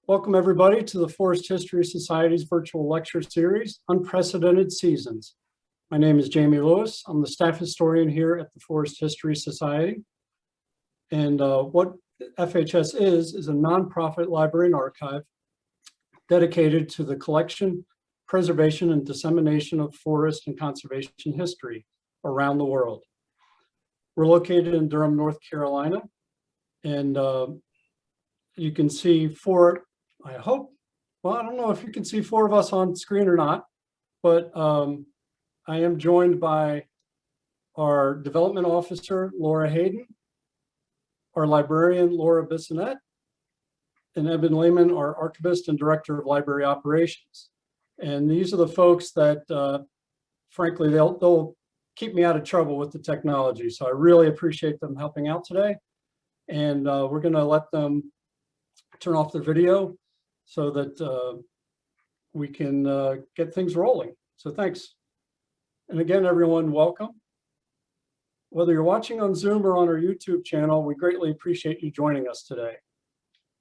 Welcome everybody to the Forest History Society's virtual lecture series, Unprecedented Seasons. My name is Jamie Lewis. I'm the staff historian here at the Forest History Society. And what FHS is a nonprofit library and archive dedicated to the collection, preservation, and dissemination of forest and conservation history around the world. We're located in Durham, North Carolina, and you can see I hope, well, I don't know if you can see four of us on screen or not, but I am joined by our development officer, Laura Hayden, our librarian, Laura Bissonette, and Eben Lehman, our archivist and director of library operations. And these are the folks that, frankly, they'll keep me out of trouble with the technology. So I really appreciate them helping out today. And we're gonna let them turn off their video so that we can get things rolling. So thanks. And again, everyone, welcome. Whether you're watching on Zoom or on our YouTube channel, we greatly appreciate you joining us today.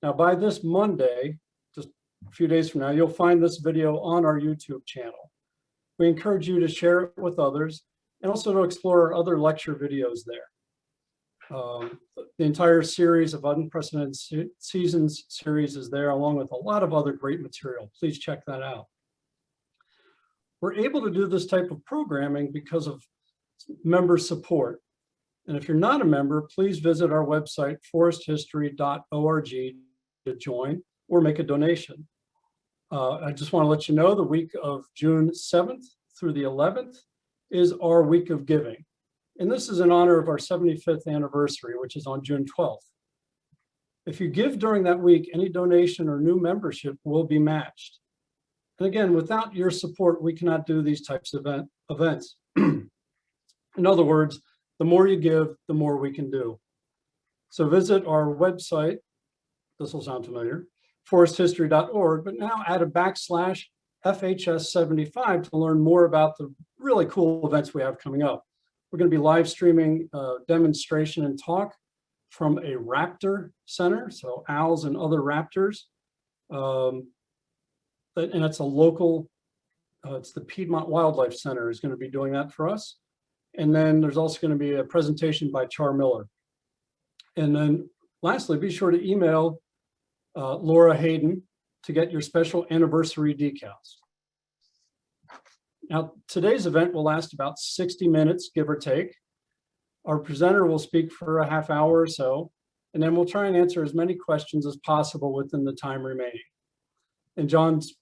Now, by this Monday, just a few days from now, you'll find this video on our YouTube channel. We encourage you to share it with others and also to explore our other lecture videos there. The entire series of Unprecedented Seasons series is there, along with a lot of other great material. Please check that out. We're able to do this type of programming because of member support. And if you're not a member, please visit our website, foresthistory.org, to join or make a donation. I just want to let you know the week of June 7th through the 11th is our week of giving. And this is in honor of our 75th anniversary, which is on June 12th. If you give during that week, any donation or new membership will be matched. And again, without your support, we cannot do these types of events. In other words, the more you give, the more we can do. So visit our website, this will sound familiar, foresthistory.org, but now add a /FHS75 to learn more about the really cool events we have coming up. We're going to be live streaming a demonstration and talk from a raptor center, so owls and other raptors. And it's a local, it's the Piedmont Wildlife Center is going to be doing that for us. And then there's also going to be a presentation by Char Miller. And then lastly, be sure to email Laura Hayden to get your special anniversary decals. Now, today's event will last about 60 minutes, give or take. Our presenter will speak for a half hour or so, and then we'll try and answer as many questions as possible within the time remaining. And John's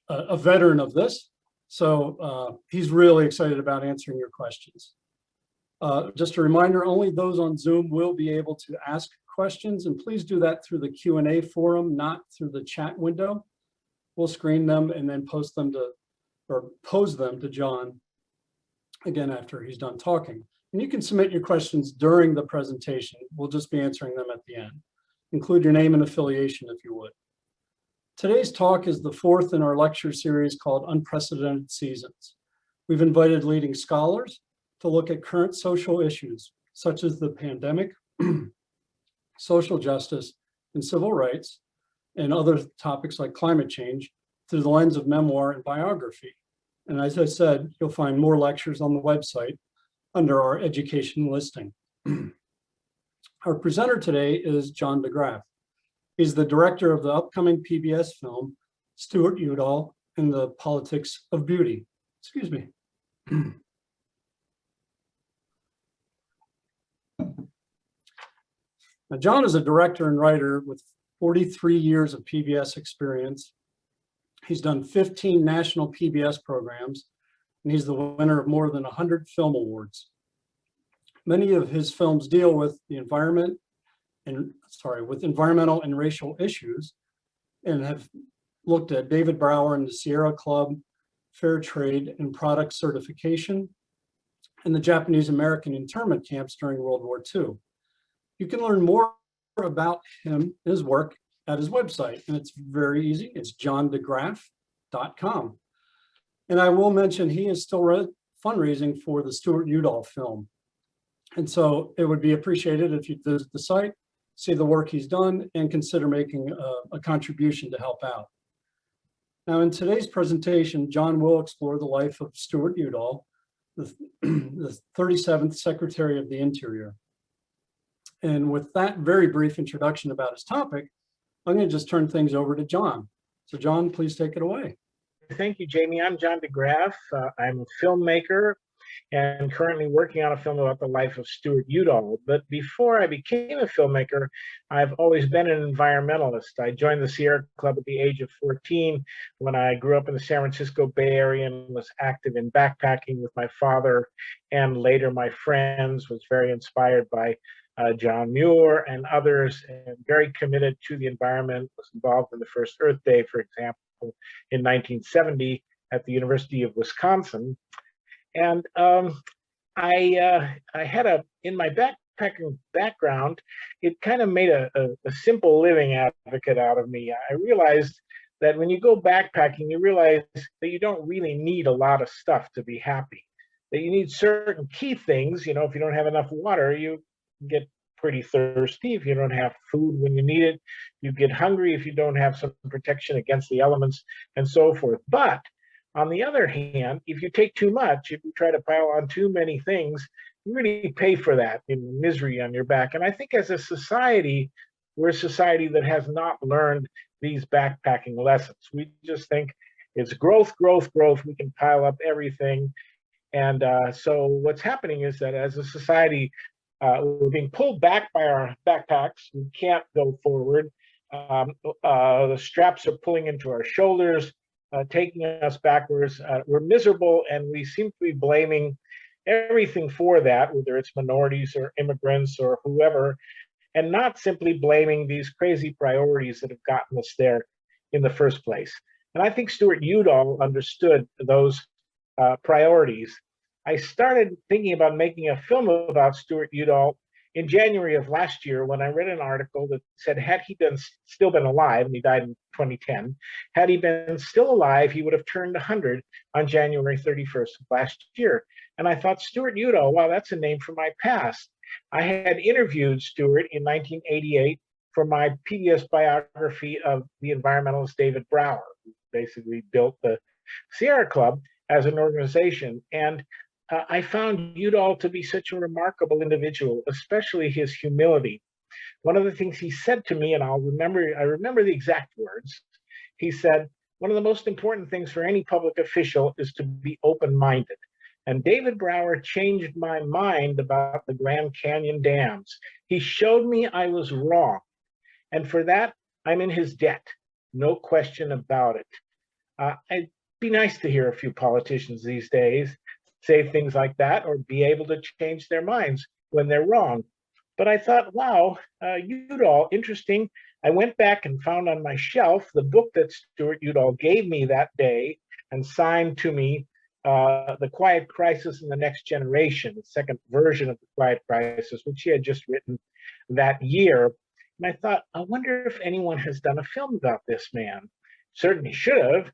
a veteran of this, so he's really excited about answering your questions. Just a reminder, only those on Zoom will be able to ask questions, and please do that through the Q&A forum, not through the chat window. We'll screen them and then post them to, or pose them to John again after he's done talking. And you can submit your questions during the presentation. We'll just be answering them at the end. Include your name and affiliation if you would. Today's talk is the fourth in our lecture series called Unprecedented Seasons. We've invited leading scholars to look at current social issues such as the pandemic, social justice, and civil rights, and other topics like climate change through the lens of memoir and biography. And as I said, you'll find more lectures on the website under our education listing. Our presenter today is John Graaf. He's the director of the upcoming PBS film, Stewart Udall and the Politics of Beauty. Excuse me. Now, John is a director and writer with 43 years of PBS experience. He's done 15 national PBS programs, and he's the winner of more than 100 film awards. Many of his films deal with the environment and, with environmental and racial issues, and have looked at David Brower and the Sierra Club, fair trade and product certification, and the Japanese American internment camps during World War II. You can learn more about him, his work, at his website, and it's very easy. It's johndegraaf.com. And I will mention he is still fundraising for the Stewart Udall film. And so it would be appreciated if you visit the site, see the work he's done, and consider making a contribution to help out. Now, in today's presentation, John will explore the life of Stewart Udall, the 37th Secretary of the Interior. And with that very brief introduction about his topic, I'm going to just turn things over to John. So John, please take it away. Thank you, Jamie. I'm John Graaf. I'm a filmmaker and currently working on a film about the life of Stewart Udall. But before I became a filmmaker, I've always been an environmentalist. I joined the Sierra Club at the age of 14 when I grew up in the San Francisco Bay Area and was active in backpacking with my father and later my friends, was very inspired by John Muir and others, and very committed to the environment, was involved in the first Earth Day, for example, in 1970 at the University of Wisconsin. And I had in my backpacking background, it kind of made a simple living advocate out of me. I realized that when you go backpacking, you realize that you don't really need a lot of stuff to be happy, that you need certain key things. You know, if you don't have enough water, you get pretty thirsty. If you don't have food when you need it, you get hungry if you don't have some protection against the elements and so forth. But on the other hand, if you take too much, if you try to pile on too many things, you really pay for that in misery on your back. And I think as a society, we're a society that has not learned these backpacking lessons. We just think it's growth, growth, growth. We can pile up everything. And so what's happening is that as a society, we're being pulled back by our backpacks. We can't go forward. The straps are pulling into our shoulders, taking us backwards. We're miserable, and we seem to be blaming everything for that, whether it's minorities or immigrants or whoever, and not simply blaming these crazy priorities that have gotten us there in the first place. And I think Stewart Udall understood those priorities. I started thinking about making a film about Stewart Udall in January of last year when I read an article that said had he still been alive, and he died in 2010, had he been still alive, he would have turned 100 on January 31st of last year. And I thought, Stewart Udall, wow, that's a name from my past. I had interviewed Stewart in 1988 for my PBS biography of the environmentalist David Brower, who basically built the Sierra Club as an organization. And I found Udall to be such a remarkable individual, especially his humility. One of the things he said to me, and I remember the exact words, he said, one of the most important things for any public official is to be open-minded. And David Brower changed my mind about the Grand Canyon dams. He showed me I was wrong. And for that, I'm in his debt. No question about it. It'd be nice to hear a few politicians these days say things like that, or be able to change their minds when they're wrong. But I thought, wow, Udall, interesting. I went back and found on my shelf the book that Stewart Udall gave me that day and signed to me, The Quiet Crisis in the Next Generation, the second version of The Quiet Crisis, which he had just written that year. And I thought, I wonder if anyone has done a film about this man. Certainly should have.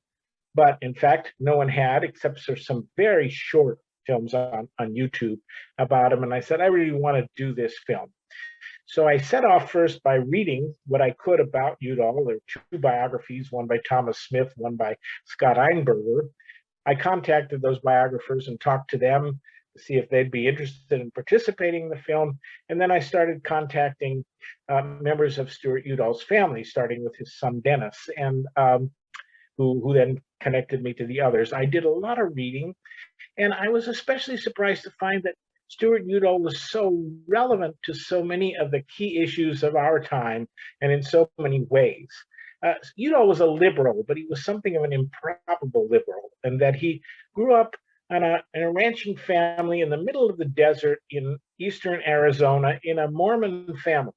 But in fact, no one had, except for some very short films on YouTube about him. And I said, I really want to do this film. So I set off first by reading what I could about Udall. There are two biographies, one by Thomas Smith, one by Scott Einberger. I contacted those biographers and talked to them to see if they'd be interested in participating in the film. And then I started contacting members of Stewart Udall's family, starting with his son, Dennis, and who then connected me to the others. I did a lot of reading, and I was especially surprised to find that Stewart Udall was so relevant to so many of the key issues of our time and in so many ways. Udall was a liberal, but he was something of an improbable liberal, and that he grew up in a ranching family in the middle of the desert in eastern Arizona in a Mormon family.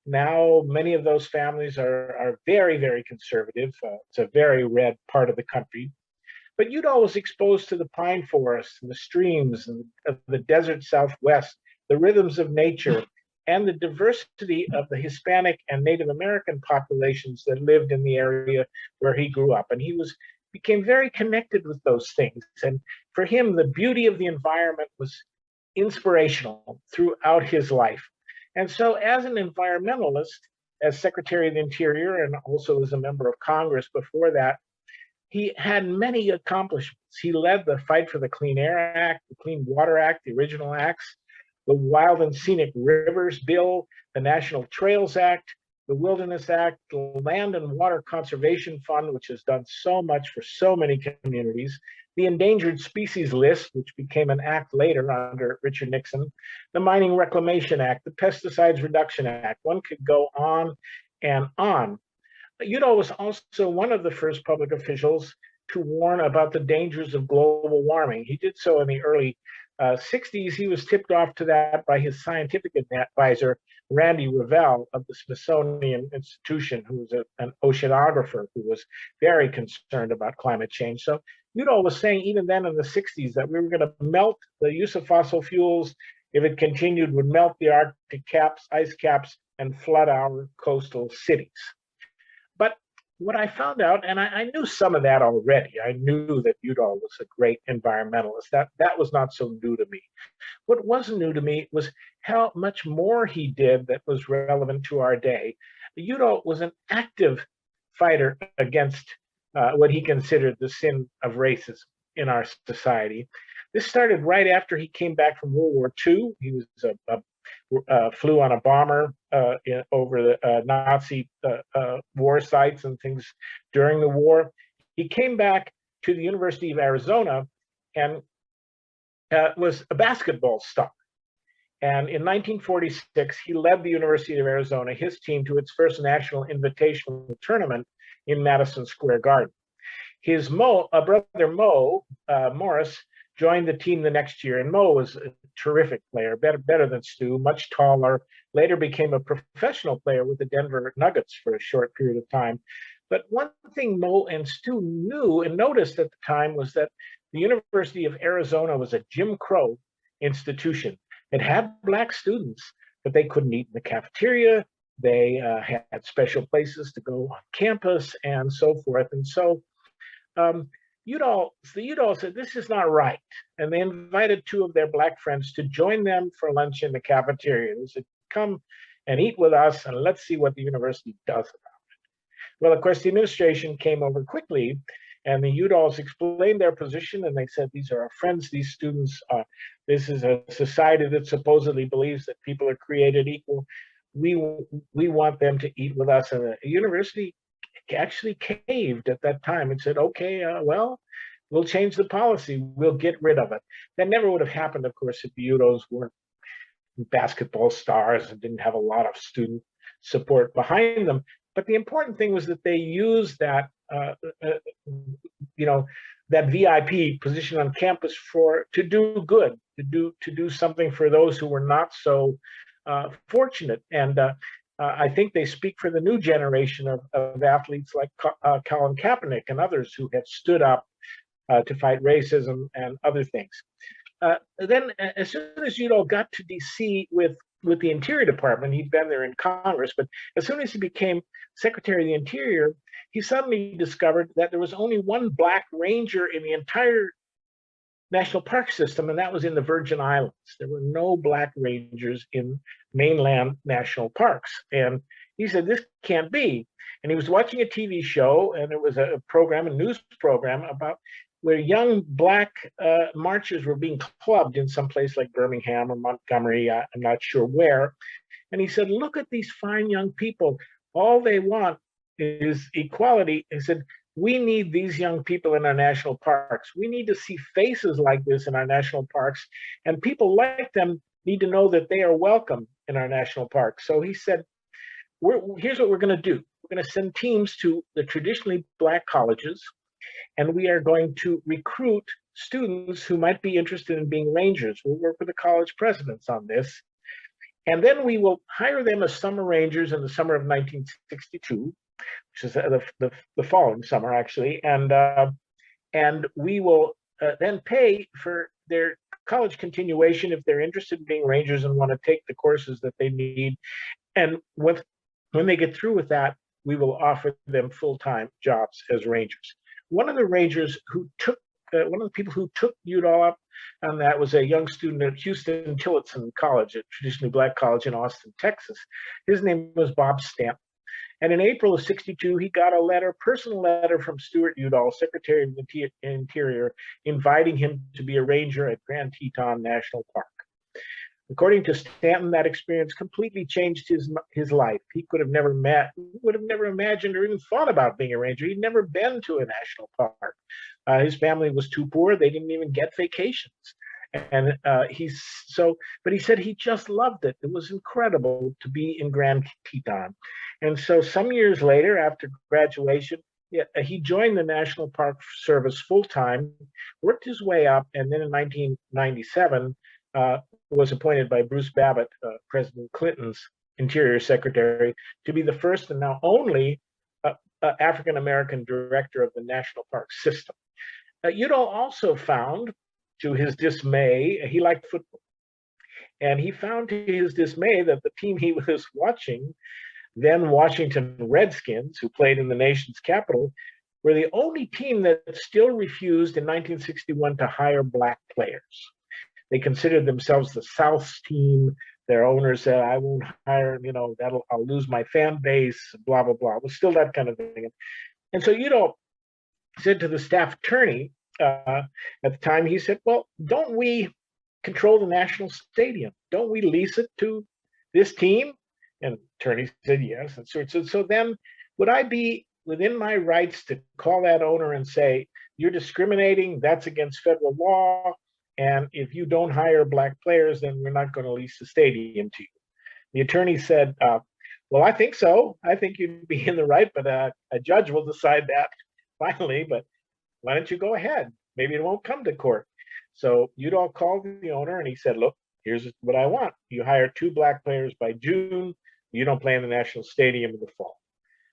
Now, many of those families are very, very conservative. It's a very red part of the country. But Udall was exposed to the pine forests and the streams and the desert Southwest, the rhythms of nature, and the diversity of the Hispanic and Native American populations that lived in the area where he grew up. And he became very connected with those things. And for him, the beauty of the environment was inspirational throughout his life. And so as an environmentalist, as Secretary of the Interior, and also as a member of Congress before that, he had many accomplishments. He led the fight for the Clean Air Act, the Clean Water Act, the original acts, the Wild and Scenic Rivers Bill, the National Trails Act, the Wilderness Act, the Land and Water Conservation Fund, which has done so much for so many communities, the Endangered Species List, which became an act later under Richard Nixon, the Mining Reclamation Act, the Pesticides Reduction Act. One could go on and on. Udall was also one of the first public officials to warn about the dangers of global warming. He did so in the early 60s. He was tipped off to that by his scientific advisor, Randy Revell of the Smithsonian Institution, who was an oceanographer who was very concerned about climate change. So Udall was saying even then in the 60s that we were going to melt the use of fossil fuels. If it continued, would melt the Arctic caps, ice caps, and flood our coastal cities. But what I found out, and I knew some of that already, I knew that Udall was a great environmentalist. That was not so new to me. What was new to me was how much more he did that was relevant to our day. Udall was an active fighter against what he considered the sin of racism in our society. This started right after he came back from World War II. He was flew on a bomber over the Nazi war sites and things during the war. He came back to the University of Arizona and was a basketball star. And in 1946, he led the University of Arizona, his team, to its first national invitational tournament in Madison Square Garden. His brother Mo Morris joined the team the next year, and Mo was a terrific player, better than Stu, much taller, later became a professional player with the Denver Nuggets for a short period of time. But one thing Mo and Stu knew and noticed at the time was that the University of Arizona was a Jim Crow institution. It had Black students, but they couldn't eat in the cafeteria. They had special places to go on campus and so forth. And so Udall said, this is not right. And they invited two of their Black friends to join them for lunch in the cafeteria. They said, come and eat with us and let's see what the university does about it. Well, of course, the administration came over quickly and the Udalls explained their position and they said, these are our friends, these students, this is a society that supposedly believes that people are created equal. We want them to eat with us. And the university actually caved at that time and said, okay, well, we'll change the policy. We'll get rid of it. That never would have happened, of course, if the Udalls weren't basketball stars and didn't have a lot of student support behind them. But the important thing was that they used that, that VIP position on campus to do good, to do something for those who were not so fortunate. And I think they speak for the new generation of athletes like Colin Kaepernick and others who have stood up to fight racism and other things. Then, as soon as Udall got to DC with the Interior Department, he'd been there in Congress, but as soon as he became Secretary of the Interior, he suddenly discovered that there was only one Black ranger in the entire national park system, and that was in the Virgin Islands. There were no Black rangers in mainland national parks. And he said, this can't be. And he was watching a TV show, and there was a news program about where young Black marchers were being clubbed in some place like Birmingham or Montgomery, I'm not sure where. And he said, look at these fine young people. All they want is equality. He said, we need these young people in our national parks. We need to see faces like this in our national parks. And people like them need to know that they are welcome in our national parks. So he said, here's what we're going to do. We're going to send teams to the traditionally Black colleges, and we are going to recruit students who might be interested in being rangers. We'll work with the college presidents on this. And then we will hire them as summer rangers in the summer of 1962, which is the following summer, actually. And we will then pay for their college continuation if they're interested in being rangers and want to take the courses that they need. And when they get through with that, we will offer them full-time jobs as rangers. One of the rangers who took one of the people who took Udall up on that was a young student at Houston Tillotson College, a traditionally black college in Austin, Texas. His name was Bob Stamp. And in April of '62, he got a letter, personal letter from Stewart Udall, Secretary of the Interior, inviting him to be a ranger at Grand Teton National Park. According to Stanton, that experience completely changed his life. He would have never imagined or even thought about being a ranger. He'd never been to a national park. His family was too poor; they didn't even get vacations. And but he said he just loved it. It was incredible to be in Grand Teton. And so some years later, after graduation, he joined the National Park Service full-time, worked his way up, and then in 1997 was appointed by Bruce Babbitt, President Clinton's Interior Secretary, to be the first and now only African-American director of the National Park System. Udall also found, to his dismay, he liked football. And he found to his dismay that the team he was watching, then Washington Redskins, who played in the nation's capital, were the only team that still refused in 1961 to hire black players. They considered themselves the South's team. Their owners said, I won't hire, I'll lose my fan base, blah, blah, blah. It was still that kind of thing. And so Udall said to the staff attorney, at the time, he said, well, don't we control the national stadium? Don't we lease it to this team? And attorney said yes. And so then would I be within my rights to call that owner and say, you're discriminating, that's against federal law, and if you don't hire black players, then we're not going to lease the stadium to you? The attorney said, well, I think so. I think you'd be in the right, but a judge will decide that finally, but why don't you go ahead? Maybe it won't come to court. So Udall called the owner and he said, look, here's what I want. You hire 2 black players by June. You don't play in the national stadium in the fall.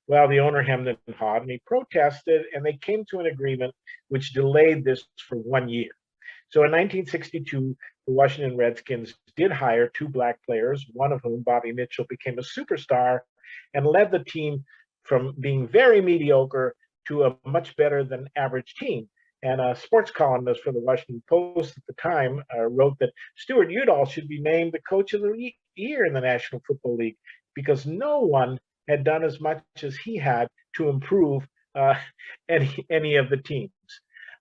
Well, the owner hemmed and hawed and he protested, and they came to an agreement which delayed this for 1 year. So in 1962, the Washington Redskins did hire 2 black players, one of whom, Bobby Mitchell, became a superstar and led the team from being very mediocre to a much better than average team. And a sports columnist for the Washington Post at the time wrote that Stewart Udall should be named the coach of the year in the National Football League because no one had done as much as he had to improve any of the teams.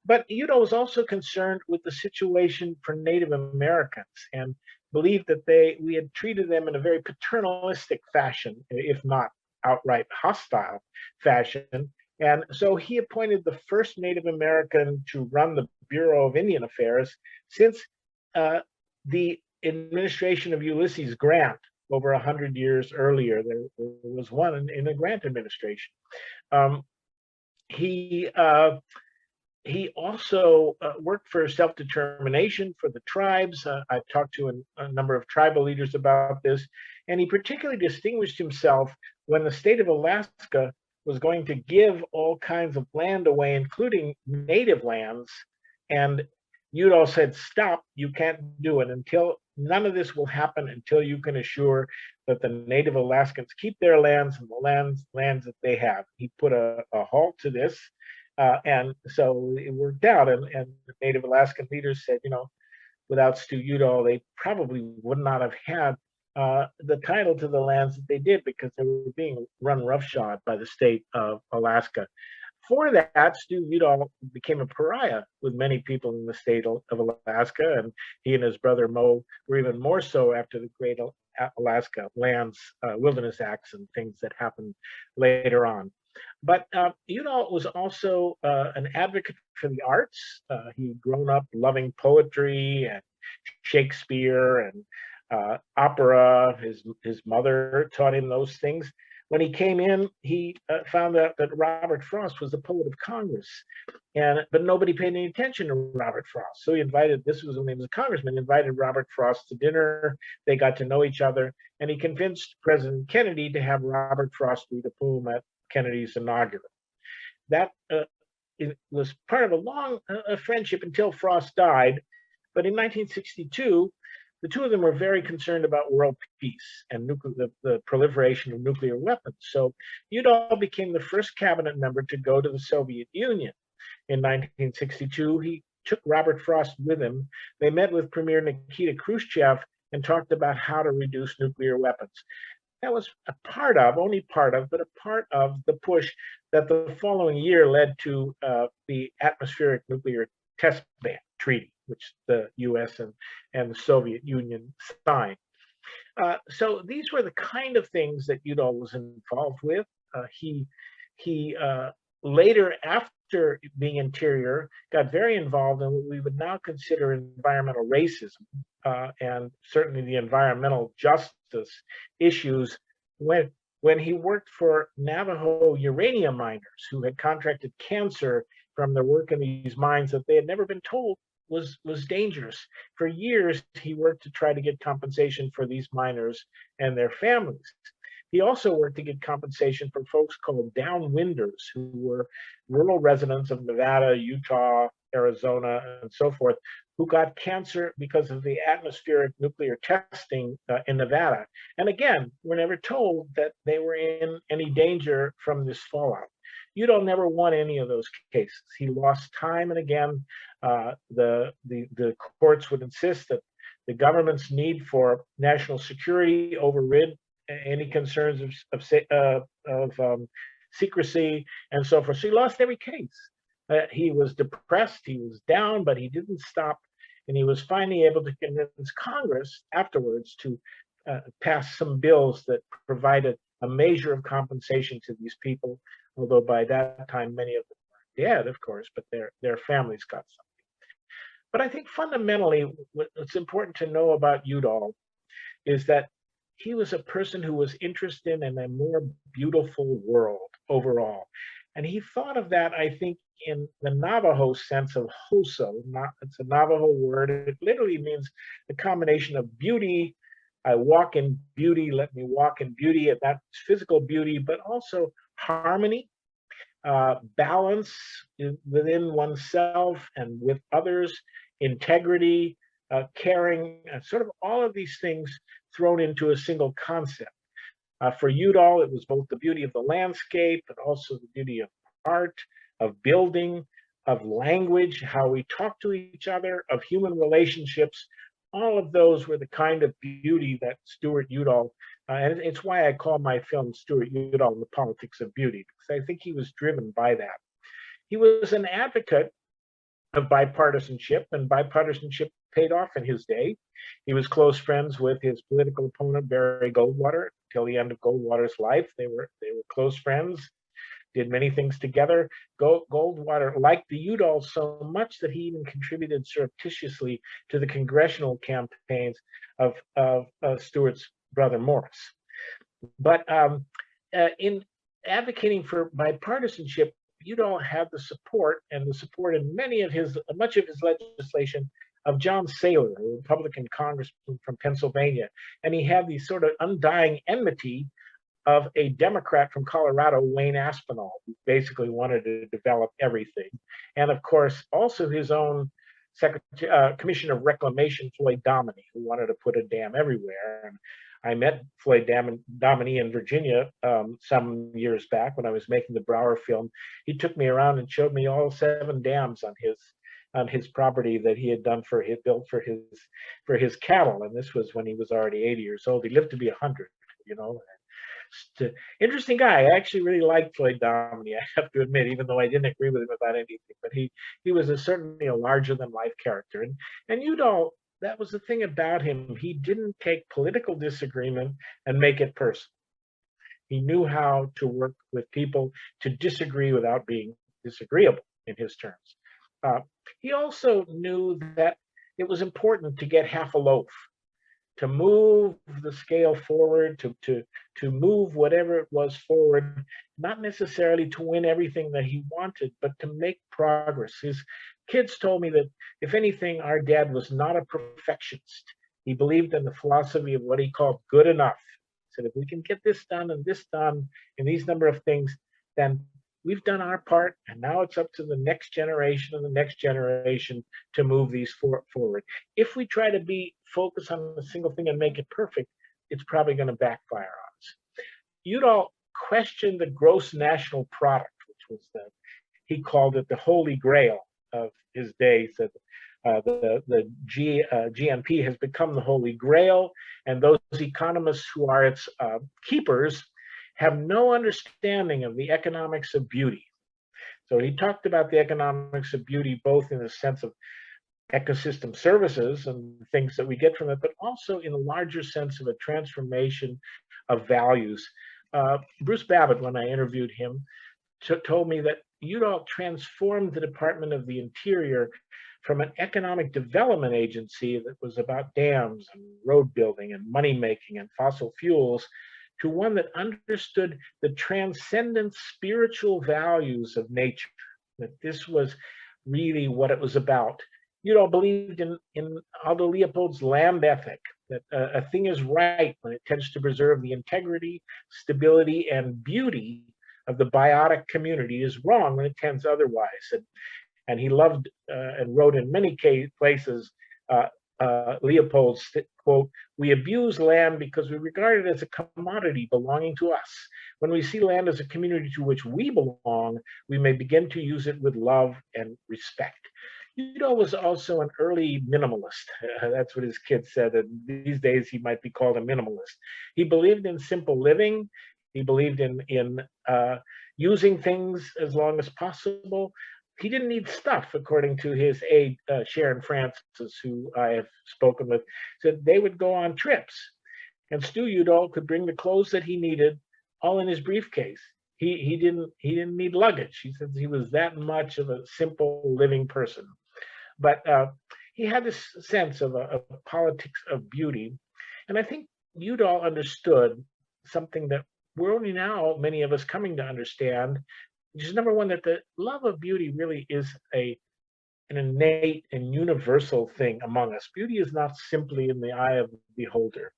But Udall was also concerned with the situation for Native Americans and believed that we had treated them in a very paternalistic fashion, if not outright hostile fashion. And so he appointed the first Native American to run the Bureau of Indian Affairs since the administration of Ulysses Grant over 100 years earlier. There was one in the Grant administration. He also worked for self-determination for the tribes. I've talked to a number of tribal leaders about this, and he particularly distinguished himself when the state of Alaska was going to give all kinds of land away, including native lands. And Udall said, stop, you can't do it until none of this will happen until you can assure that the native Alaskans keep their lands and the lands that they have. He put a halt to this. And so it worked out. And the Native Alaskan leaders said, without Stu Udall, they probably would not have had the title to the lands that they did because they were being run roughshod by the state of Alaska. For that, Stu Udall became a pariah with many people in the state of Alaska, and he and his brother Mo were even more so after the Great Alaska Lands Wilderness Acts and things that happened later on. But Udall was also an advocate for the arts. He'd grown up loving poetry and Shakespeare and opera. His mother taught him those things. When he came in, he found out that Robert Frost was the poet of Congress, but nobody paid any attention to Robert Frost. So he this was when he was a congressman, invited Robert Frost to dinner. They got to know each other, and he convinced President Kennedy to have Robert Frost read a poem at Kennedy's inaugural. That it was part of a long friendship until Frost died. But in 1962, the two of them were very concerned about world peace and the proliferation of nuclear weapons. So Udall became the first cabinet member to go to the Soviet Union. In 1962, he took Robert Frost with him. They met with Premier Nikita Khrushchev and talked about how to reduce nuclear weapons. That was a part of, only part of, but a part of the push that the following year led to the Atmospheric Nuclear Test Ban Treaty, which the US and the Soviet Union signed. So these were the kind of things that Udall was involved with. He later, after being interior, got very involved in what we would now consider environmental racism and certainly the environmental justice issues when he worked for Navajo uranium miners who had contracted cancer from their work in these mines that they had never been told was dangerous. For years, he worked to try to get compensation for these miners and their families. He also worked to get compensation for folks called downwinders, who were rural residents of Nevada, Utah, Arizona, and so forth, who got cancer because of the atmospheric nuclear testing in Nevada. And again, were never told that they were in any danger from this fallout. Udall never won any of those cases. He lost time and again. The courts would insist that the government's need for national security overrid any concerns of secrecy and so forth. So he lost every case. He was depressed, he was down, but he didn't stop. And he was finally able to convince Congress afterwards to pass some bills that provided a measure of compensation to these people, although by that time many of them were dead, of course, but their families got something. But I think fundamentally what's important to know about Udall is that he was a person who was interested in a more beautiful world overall. And he thought of that, I think, in the Navajo sense of hoso. It's a Navajo word. It literally means the combination of beauty. I walk in beauty, let me walk in beauty, and that's physical beauty, but also harmony, balance within oneself and with others, integrity, caring, sort of all of these things thrown into a single concept. For Udall, it was both the beauty of the landscape and also the beauty of art, of building, of language, how we talk to each other, of human relationships. All of those were the kind of beauty that Stewart Udall, and it's why I call my film Stewart Udall and the Politics of Beauty, because I think he was driven by that. He was an advocate of bipartisanship, and bipartisanship paid off in his day. He was close friends with his political opponent, Barry Goldwater, till the end of Goldwater's life. They were close friends, did many things together. Goldwater liked the Udalls so much that he even contributed surreptitiously to the congressional campaigns of Stewart's brother Morris. But in advocating for bipartisanship, Udall had the support and the support in much of his legislation of John Saylor, a Republican congressman from Pennsylvania. And he had the sort of undying enmity of a Democrat from Colorado, Wayne Aspinall, who basically wanted to develop everything. And of course, also his own Commissioner of Reclamation, Floyd Dominion, who wanted to put a dam everywhere. And I met Floyd Dominion in Virginia some years back when I was making the Brower film. He took me around and showed me all 7 dams on his property that he had built for his cattle. And this was when he was already 80 years old. He lived to be 100, you know. Interesting guy. I actually really liked Floyd Dominion, I have to admit, even though I didn't agree with him about anything. But he was certainly a larger than life character. And Udall, that was the thing about him. He didn't take political disagreement and make it personal. He knew how to work with people to disagree without being disagreeable in his terms. He also knew that it was important to get half a loaf, to move the scale forward, to move whatever it was forward, not necessarily to win everything that he wanted, but to make progress. His kids told me that, if anything, our dad was not a perfectionist. He believed in the philosophy of what he called good enough. He said, if we can get this done and these number of things, then we've done our part, and now it's up to the next generation and the next generation to move these forward. If we try to be focused on a single thing and make it perfect, it's probably going to backfire on us. Udall questioned the gross national product, which was he called it the holy grail of his day said the GNP has become the holy grail, and those economists who are its keepers have no understanding of the economics of beauty. So he talked about the economics of beauty both in the sense of ecosystem services and things that we get from it, but also in a larger sense of a transformation of values. Bruce Babbitt, when I interviewed him, told me that Udall transformed the Department of the Interior from an economic development agency that was about dams and road building and money making and fossil fuels to one that understood the transcendent spiritual values of nature, that this was really what it was about. Udall believed in Aldo Leopold's land ethic, that a thing is right when it tends to preserve the integrity, stability, and beauty of the biotic community, is wrong when it tends otherwise. And he loved and wrote in many places Leopold's quote, "We abuse land because we regard it as a commodity belonging to us. When we see land as a community to which we belong, we may begin to use it with love and respect." Udall was also an early minimalist. That's what his kids said. And these days, he might be called a minimalist. He believed in simple living. He believed in using things as long as possible. He didn't need stuff, according to his aide, Sharon Francis, who I have spoken with, said they would go on trips. And Stu Udall could bring the clothes that he needed all in his briefcase. He didn't need luggage. He said he was that much of a simple living person. But he had this sense of a politics of beauty. And I think Udall understood something that we're only now, many of us, coming to understand, which is number one, that the love of beauty really is an innate and universal thing among us. Beauty is not simply in the eye of the beholder.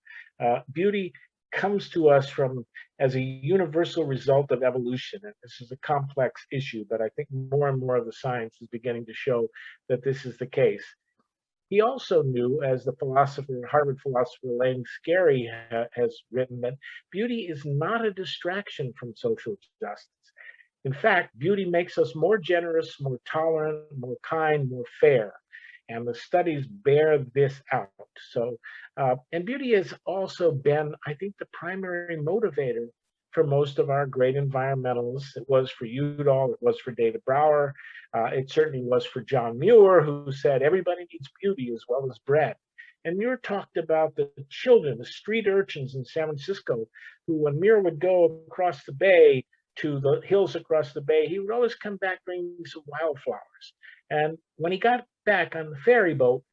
Beauty comes to us as a universal result of evolution. And this is a complex issue, but I think more and more of the science is beginning to show that this is the case. He also knew, as the Harvard philosopher Elaine Scarry has written, that beauty is not a distraction from social justice. In fact, beauty makes us more generous, more tolerant, more kind, more fair. And the studies bear this out. So, and beauty has also been, I think, the primary motivator for most of our great environmentalists. It was for Udall, it was for David Brower, it certainly was for John Muir, who said everybody needs beauty as well as bread. And Muir talked about the children, the street urchins in San Francisco, who when Muir would go across the bay to the hills across the bay, he would always come back bringing some wildflowers. And when he got back on the ferry boat,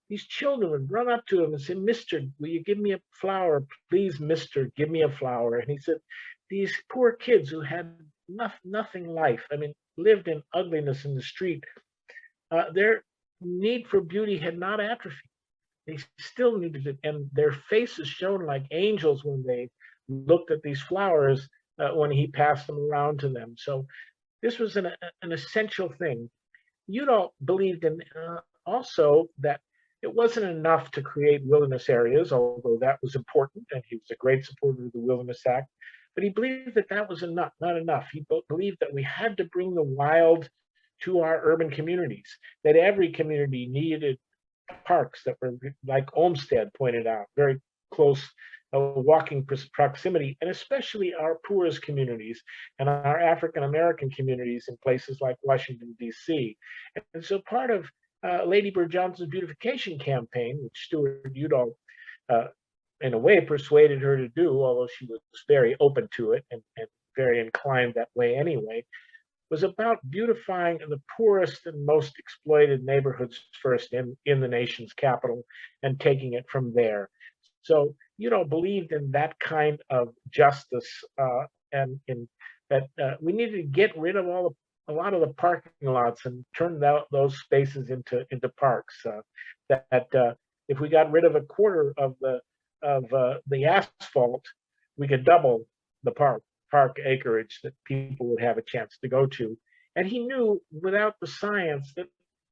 these children would run up to him and say, "Mister, will you give me a flower? Please, mister, give me a flower." And he said, these poor kids who had nothing life, I mean, lived in ugliness in the street, their need for beauty had not atrophied. They still needed it. And their faces shone like angels when they looked at these flowers when he passed them around to them. So this was an essential thing. Udall believed in also that it wasn't enough to create wilderness areas, although that was important, and he was a great supporter of the Wilderness Act. But he believed that that was not enough. He believed that we had to bring the wild to our urban communities, that every community needed parks that were, like Olmsted pointed out, very close walking proximity, and especially our poorest communities and our African American communities in places like Washington, D.C. And so part of Lady Bird Johnson's beautification campaign, which Stewart Udall in a way persuaded her to do, although she was very open to it and very inclined that way anyway, was about beautifying the poorest and most exploited neighborhoods first in the nation's capital and taking it from there. So Udall believed in that kind of justice and in that we needed to get rid of a lot of the parking lots and turn those spaces into parks. If we got rid of a quarter of the asphalt, we could double the park acreage that people would have a chance to go to. And he knew without the science that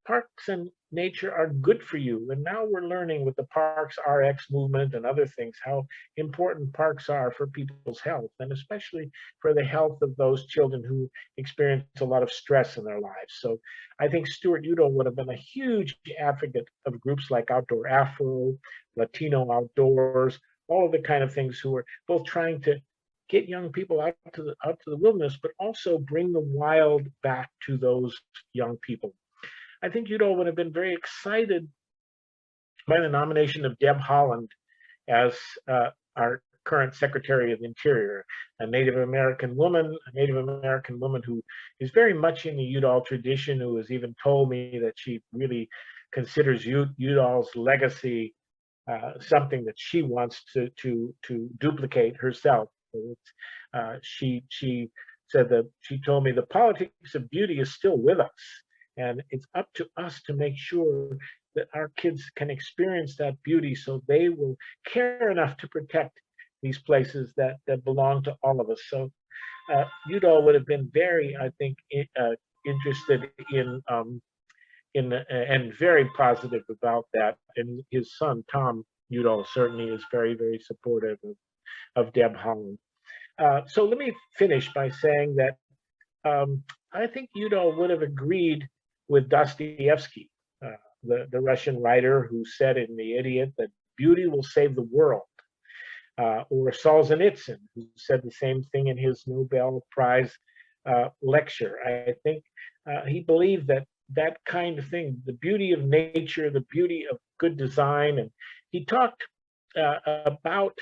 parks and nature are good for you. And now we're learning with the Parks RX movement and other things how important parks are for people's health, and especially for the health of those children who experience a lot of stress in their lives. So I think Stewart Udall would have been a huge advocate of groups like Outdoor Afro, Latino Outdoors, all of the kind of things who are both trying to get young people out to the wilderness, but also bring the wild back to those young people. I think Udall would have been very excited by the nomination of Deb Haaland as our current Secretary of the Interior, a Native American woman who is very much in the Udall tradition, who has even told me that she really considers Udall's legacy something that she wants to duplicate herself. She said that she told me the politics of beauty is still with us, and it's up to us to make sure that our kids can experience that beauty, so they will care enough to protect these places that belong to all of us. So Udall would have been very, I think, interested in and very positive about that. And his son Tom Udall certainly is very, very supportive of Deb Haaland. So let me finish by saying that I think Udall would have agreed with Dostoevsky, the Russian writer who said in The Idiot that beauty will save the world, or Solzhenitsyn, who said the same thing in his Nobel Prize lecture. I think he believed that that kind of thing, the beauty of nature, the beauty of good design, and he talked about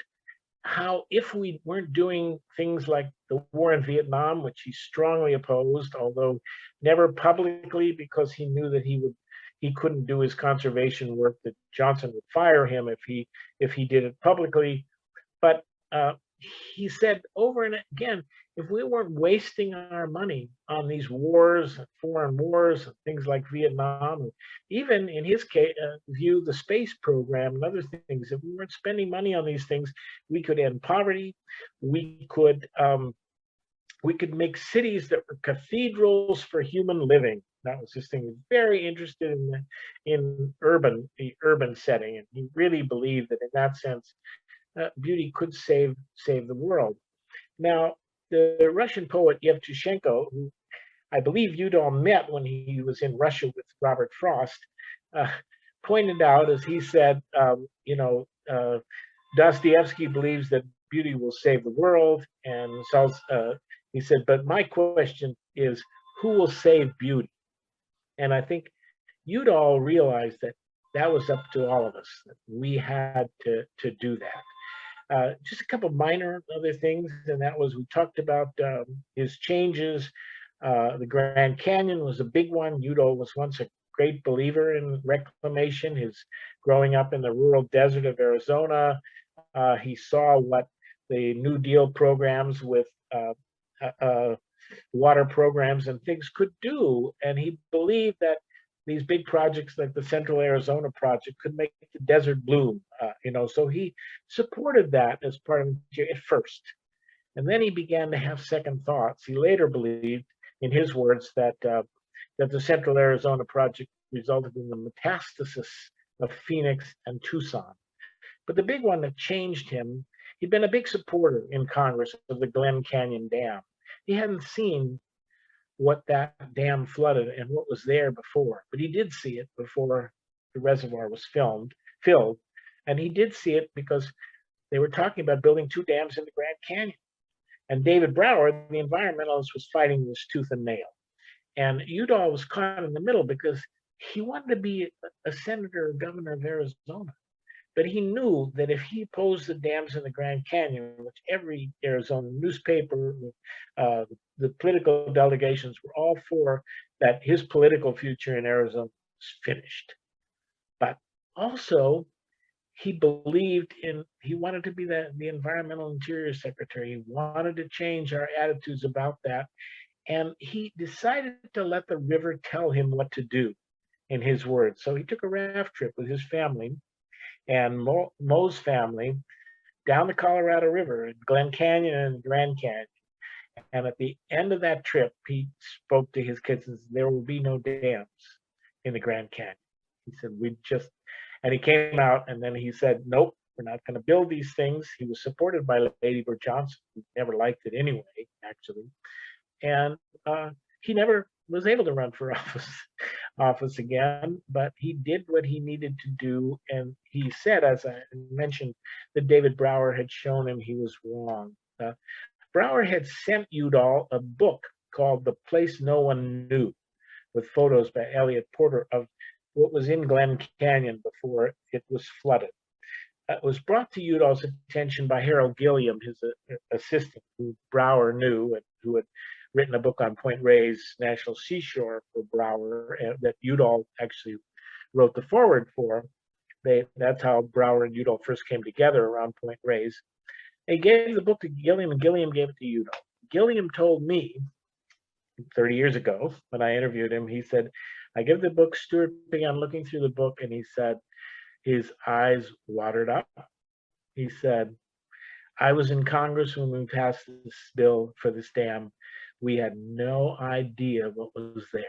how if we weren't doing things like the war in Vietnam, which he strongly opposed, although never publicly, because he knew that he couldn't do his conservation work, that Johnson would fire him if he did it publicly. But he said over and again, if we weren't wasting our money on these wars, foreign wars, things like Vietnam, and even in his case, view the space program and other things, if we weren't spending money on these things, we could end poverty. We could make cities that were cathedrals for human living. That was his thing. Very interested in the urban setting, and he really believed that in that sense, beauty could save the world. Now, the Russian poet Yevtushenko, who I believe Udall met when he was in Russia with Robert Frost, pointed out, as he said, Dostoevsky believes that beauty will save the world, and he said, but my question is, who will save beauty? And I think Udall realized that that was up to all of us, that we had to do that. Just a couple minor other things, and that was, we talked about his changes. The Grand Canyon was a big one. Udall was once a great believer in reclamation. His growing up in the rural desert of Arizona, he saw what the New Deal programs with water programs and things could do, and he believed that these big projects like the Central Arizona project could make the desert bloom, so he supported that as part of it at first. And then he began to have second thoughts. He later believed, in his words, that the Central Arizona project resulted in the metastasis of Phoenix and Tucson. But the big one that changed him, he'd been a big supporter in Congress of the Glen Canyon Dam. He hadn't seen what that dam flooded and what was there before, but he did see it before the reservoir was filled, and he did see it because they were talking about building 2 dams in the Grand Canyon, and David Brower, the environmentalist, was fighting this tooth and nail, and Udall was caught in the middle because he wanted to be a senator or governor of Arizona. But he knew that if he opposed the dams in the Grand Canyon, which every Arizona newspaper, the political delegations were all for, that his political future in Arizona was finished. But also, he believed he wanted to be the environmental interior secretary. He wanted to change our attitudes about that. And he decided to let the river tell him what to do, in his words. So he took a raft trip with his family and Mo's family down the Colorado River, Glen Canyon and Grand Canyon. And at the end of that trip, he spoke to his kids and said, there will be no dams. in the Grand Canyon. He said, and he came out and then he said, nope, we're not going to build these things. He was supported by Lady Bird Johnson, who never liked it anyway, actually. And he never was able to run for office again, but he did what he needed to do. And he said, as I mentioned, that David Brower had shown him he was wrong. Brower had sent Udall a book called The Place No One Knew, with photos by Elliot Porter of what was in Glen Canyon before it was flooded. It was brought to Udall's attention by Harold Gilliam, his assistant, who Brower knew and who had written a book on Point Reyes National Seashore for Brower, that Udall actually wrote the foreword for. That's how Brower and Udall first came together around Point Reyes. They gave the book to Gilliam, and Gilliam gave it to Udall. Gilliam told me 30 years ago when I interviewed him, he said, I give the book, Stewart began looking through the book, and he said, his eyes watered up. He said, I was in Congress when we passed this bill for this dam. We had no idea what was there.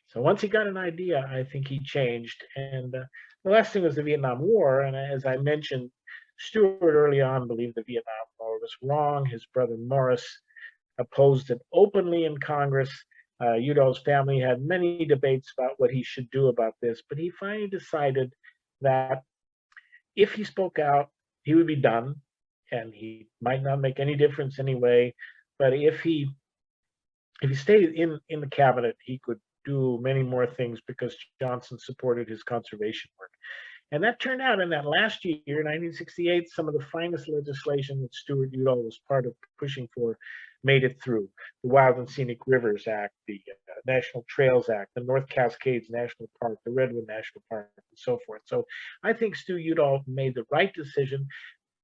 So once he got an idea, I think he changed. And the last thing was the Vietnam War. And as I mentioned, Stewart early on believed the Vietnam War was wrong. His brother Morris opposed it openly in Congress. Udall's family had many debates about what he should do about this, but he finally decided that if he spoke out, he would be done, and he might not make any difference anyway. But if he stayed in the cabinet, he could do many more things because Johnson supported his conservation work. And that turned out in that last year, 1968, some of the finest legislation that Stewart Udall was part of pushing for made it through. The Wild and Scenic Rivers Act, the National Trails Act, the North Cascades National Park, the Redwood National Park, and so forth. So I think Stu Udall made the right decision,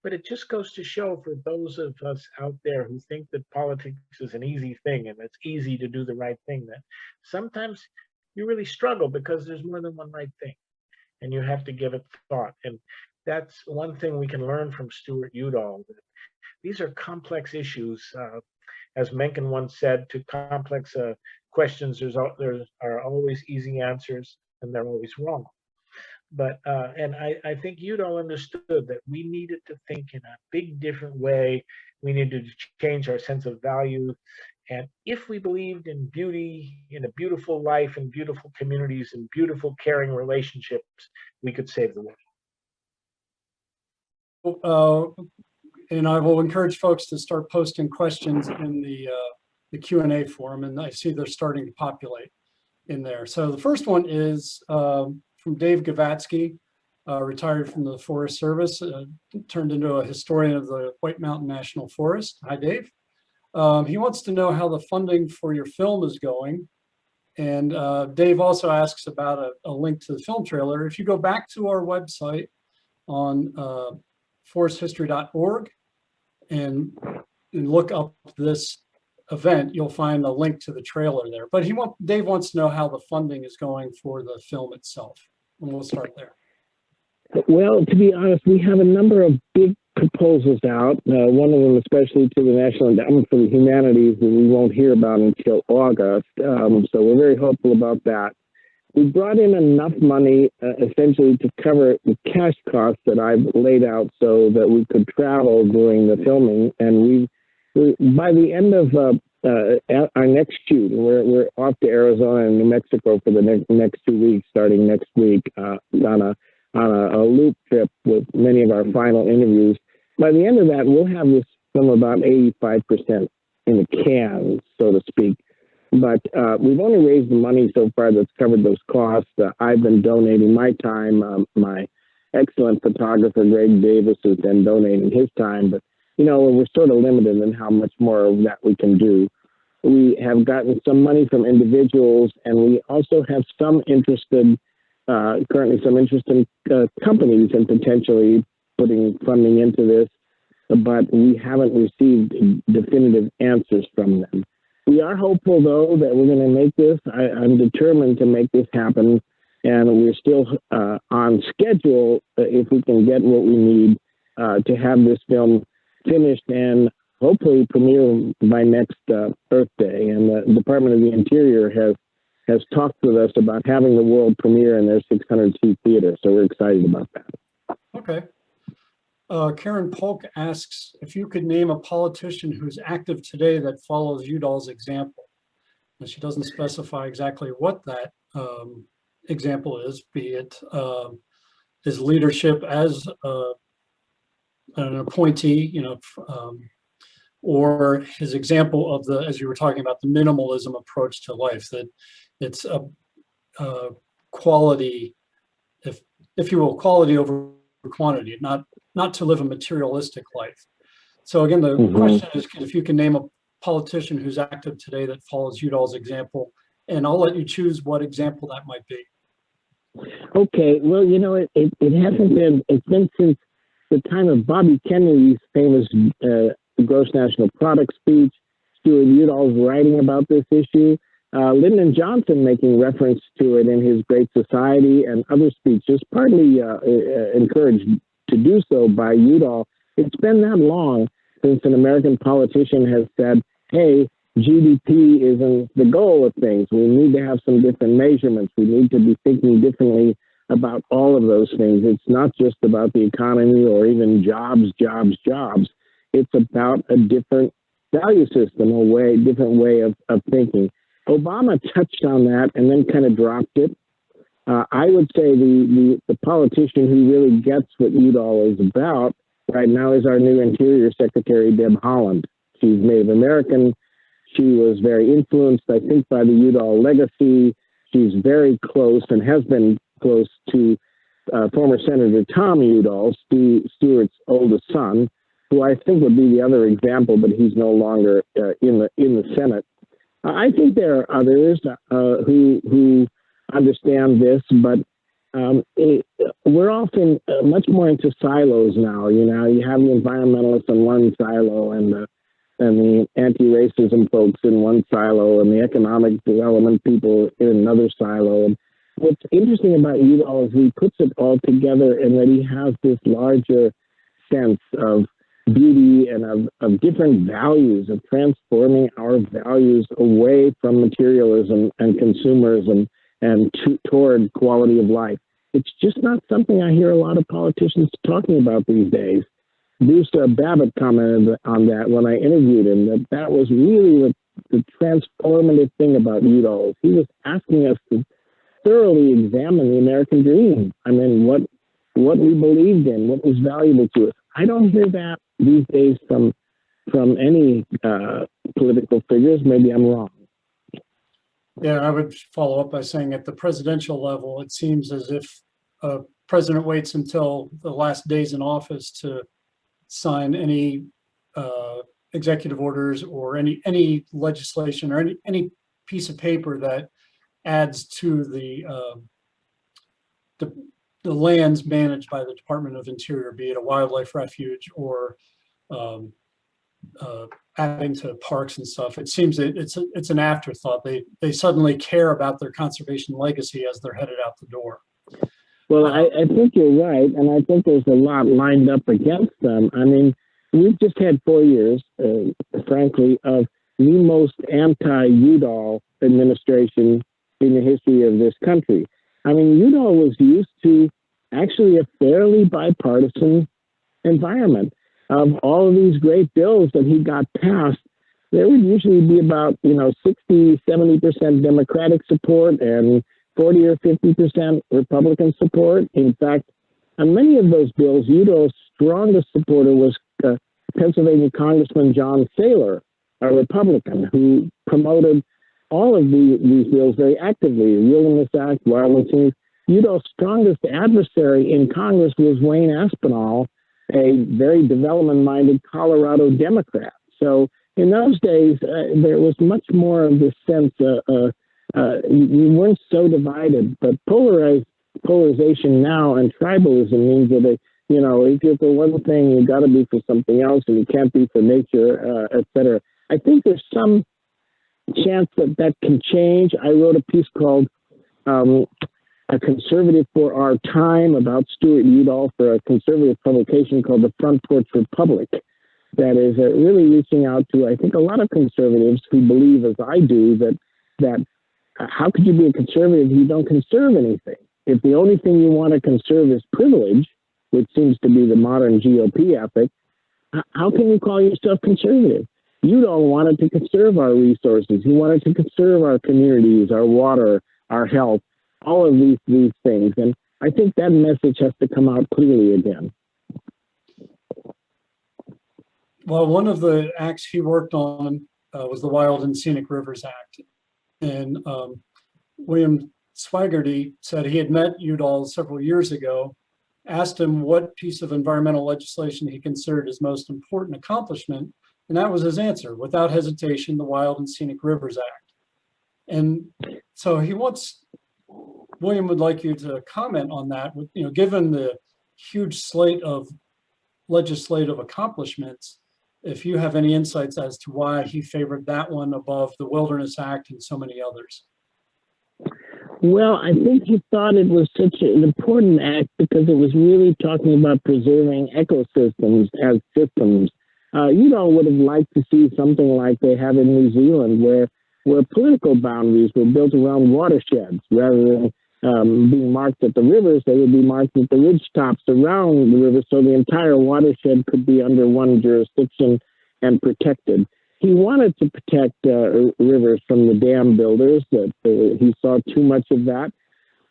but it just goes to show for those of us out there who think that politics is an easy thing and it's easy to do the right thing, that sometimes you really struggle because there's more than one right thing, and you have to give it thought. And that's one thing we can learn from Stewart Udall. These are complex issues. As Mencken once said, to complex questions, there are always easy answers, and they're always wrong. But and I think Udall understood that we needed to think in a big different way. We needed to change our sense of value. And if we believed in beauty, in a beautiful life, and beautiful communities, and beautiful caring relationships, we could save the world. And I will encourage folks to start posting questions in the Q&A forum, and I see they're starting to populate in there. So the first one is from Dave Gavatsky, retired from the Forest Service, turned into a historian of the White Mountain National Forest. Hi, Dave. He wants to know how the funding for your film is going. And Dave also asks about a link to the film trailer. If you go back to our website on foresthistory.org and look up this event, you'll find a link to the trailer there. But Dave wants to know how the funding is going for the film itself. And we'll start there. Well, to be honest, we have a number of big proposals out, one of them especially to the National Endowment for the Humanities that we won't hear about until August. So we're very hopeful about that. We brought in enough money essentially to cover the cash costs that I've laid out so that we could travel during the filming. And by the end of our next shoot, we're off to Arizona and New Mexico for the next 2 weeks, starting next week on a loop trip with many of our final interviews. By the end of that, we'll have this film about 85% in the can, so to speak. But we've only raised the money so far that's covered those costs. I've been donating my time. My excellent photographer, Greg Davis, has been donating his time. But, you know, we're sort of limited in how much more of that we can do. We have gotten some money from individuals, and we also have currently some interested companies in potentially putting funding into this, but we haven't received definitive answers from them. We are hopeful, though, that we're going to make this. I'm determined to make this happen, and we're still on schedule if we can get what we need to have this film finished and hopefully premiere by next Earth Day. And the Department of the Interior has has talked with us about having the world premiere in their 600-seat theater. So we're excited about that. Okay. Karen Polk asks if you could name a politician who's active today that follows Udall's example. And she doesn't specify exactly what that example is, be it his leadership as an appointee, or his example of the, as you were talking about, the minimalism approach to life, that it's a quality, if you will, quality over quantity, not to live a materialistic life. So again, the question is if you can name a politician who's active today that follows Udall's example, and I'll let you choose what example that might be. Okay, well, it hasn't been, it's been since the time of Bobby Kennedy's famous gross national product speech, Stewart Udall's writing about this issue, Lyndon Johnson making reference to it in his Great Society and other speeches, partly encouraged to do so by Udall. It's been that long since an American politician has said, hey, GDP isn't the goal of things. We need to have some different measurements. We need to be thinking differently about all of those things. It's not just about the economy or even jobs. It's about a different value system, different way of thinking. Obama touched on that and then kind of dropped it. I would say the politician who really gets what Udall is about right now is our new Interior Secretary, Deb Haaland. She's Native American. She was very influenced, I think, by the Udall legacy. She's very close and has been close to former Senator Tom Udall, Stewart's oldest son, who I think would be the other example, but he's no longer in the Senate. I think there are others who understand this, but we're often much more into silos now. You have the environmentalists in one silo and the anti-racism folks in one silo and the economic development people in another silo. And what's interesting about Udall is he puts it all together and that he has this larger sense of beauty and of different values, of transforming our values away from materialism and consumerism and toward quality of life. It's just not something I hear a lot of politicians talking about these days. Bruce Babbitt commented on that when I interviewed him, that was really the transformative thing about Udall. He was asking us to thoroughly examine the American dream. I mean, what we believed in, what was valuable to us. I don't hear that these days from any political figures. Maybe I'm wrong. Yeah, I would follow up by saying at the presidential level, it seems as if a president waits until the last days in office to sign any executive orders or any legislation or any piece of paper that adds to the lands managed by the Department of Interior, be it a wildlife refuge or adding to parks and stuff. It seems that it's an afterthought. They suddenly care about their conservation legacy as they're headed out the door. Well, I think you're right, and I think there's a lot lined up against them. I mean, we've just had 4 years, frankly, of the most anti-Udall administration in the history of this country. I mean, Udall was used to actually a fairly bipartisan environment. Of all of these great bills that he got passed, there would usually be about, 60, 70% Democratic support and 40 or 50% Republican support. In fact, on many of those bills, Udall's strongest supporter was Pennsylvania Congressman John Saylor, a Republican, who promoted all of these bills very actively. The Wilderness Act, Wildland Scenic. Udall's strongest adversary in Congress was Wayne Aspinall, a very development-minded Colorado Democrat. So in those days, there was much more of this sense you weren't so divided, but polarization now and tribalism means that if you're for one thing, you got to be for something else, and you can't be for nature, etc. I think there's some chance that can change. I wrote a piece called "A Conservative for Our Time" about Stewart Udall for a conservative publication called The Front Porch Republic. That is really reaching out to, I think, a lot of conservatives who believe, as I do, that how could you be a conservative if you don't conserve anything? If the only thing you want to conserve is privilege, which seems to be the modern GOP ethic, how can you call yourself conservative? Udall wanted to conserve our resources. He wanted to conserve our communities, our water, our health, all of these things. And I think that message has to come out clearly again. Well, one of the acts he worked on was the Wild and Scenic Rivers Act. And William Swigert said he had met Udall several years ago, asked him what piece of environmental legislation he considered his most important accomplishment, and that was his answer, without hesitation, the Wild and Scenic Rivers Act. And so William would like you to comment on that, given the huge slate of legislative accomplishments, if you have any insights as to why he favored that one above the Wilderness Act and so many others. Well, I think he thought it was such an important act because it was really talking about preserving ecosystems as systems. Udall would have liked to see something like they have in New Zealand, where political boundaries were built around watersheds rather than being marked at the rivers. They would be marked at the ridge tops around the river, so the entire watershed could be under one jurisdiction and protected. He wanted to protect rivers from the dam builders, that he saw too much of that.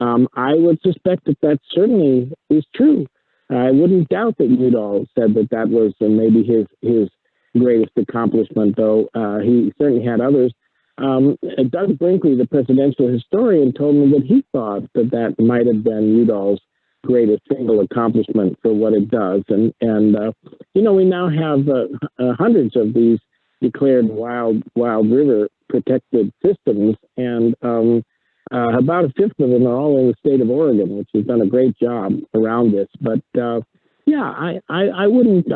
I would suspect that certainly is true. I wouldn't doubt that Udall said that was maybe his greatest accomplishment, though he certainly had others. Doug Brinkley, the presidential historian, told me that he thought that might have been Udall's greatest single accomplishment for what it does. And we now have hundreds of these declared wild river protected systems, and about a fifth of them are all in the state of Oregon, which has done a great job around this. But I wouldn't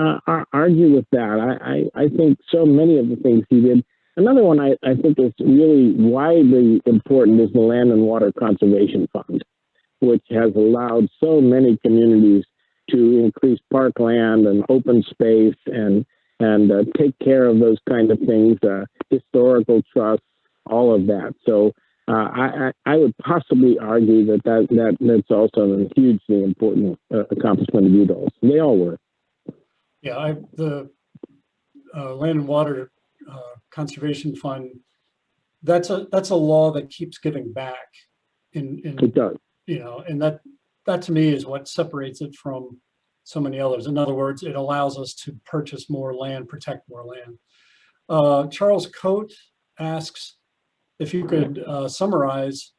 argue with that. I think so many of the things he did. Another one I think is really widely important is the Land and Water Conservation Fund, which has allowed so many communities to increase parkland and open space and take care of those kind of things, historical trusts, all of that. So I would possibly argue that's also a hugely important accomplishment of Udall's. They all were. Yeah, the Land and Water Conservation Fund, that's a law that keeps giving back. It does. And that to me is what separates it from so many others. In other words, it allows us to purchase more land, protect more land. Charles Coate asks if you could summarize,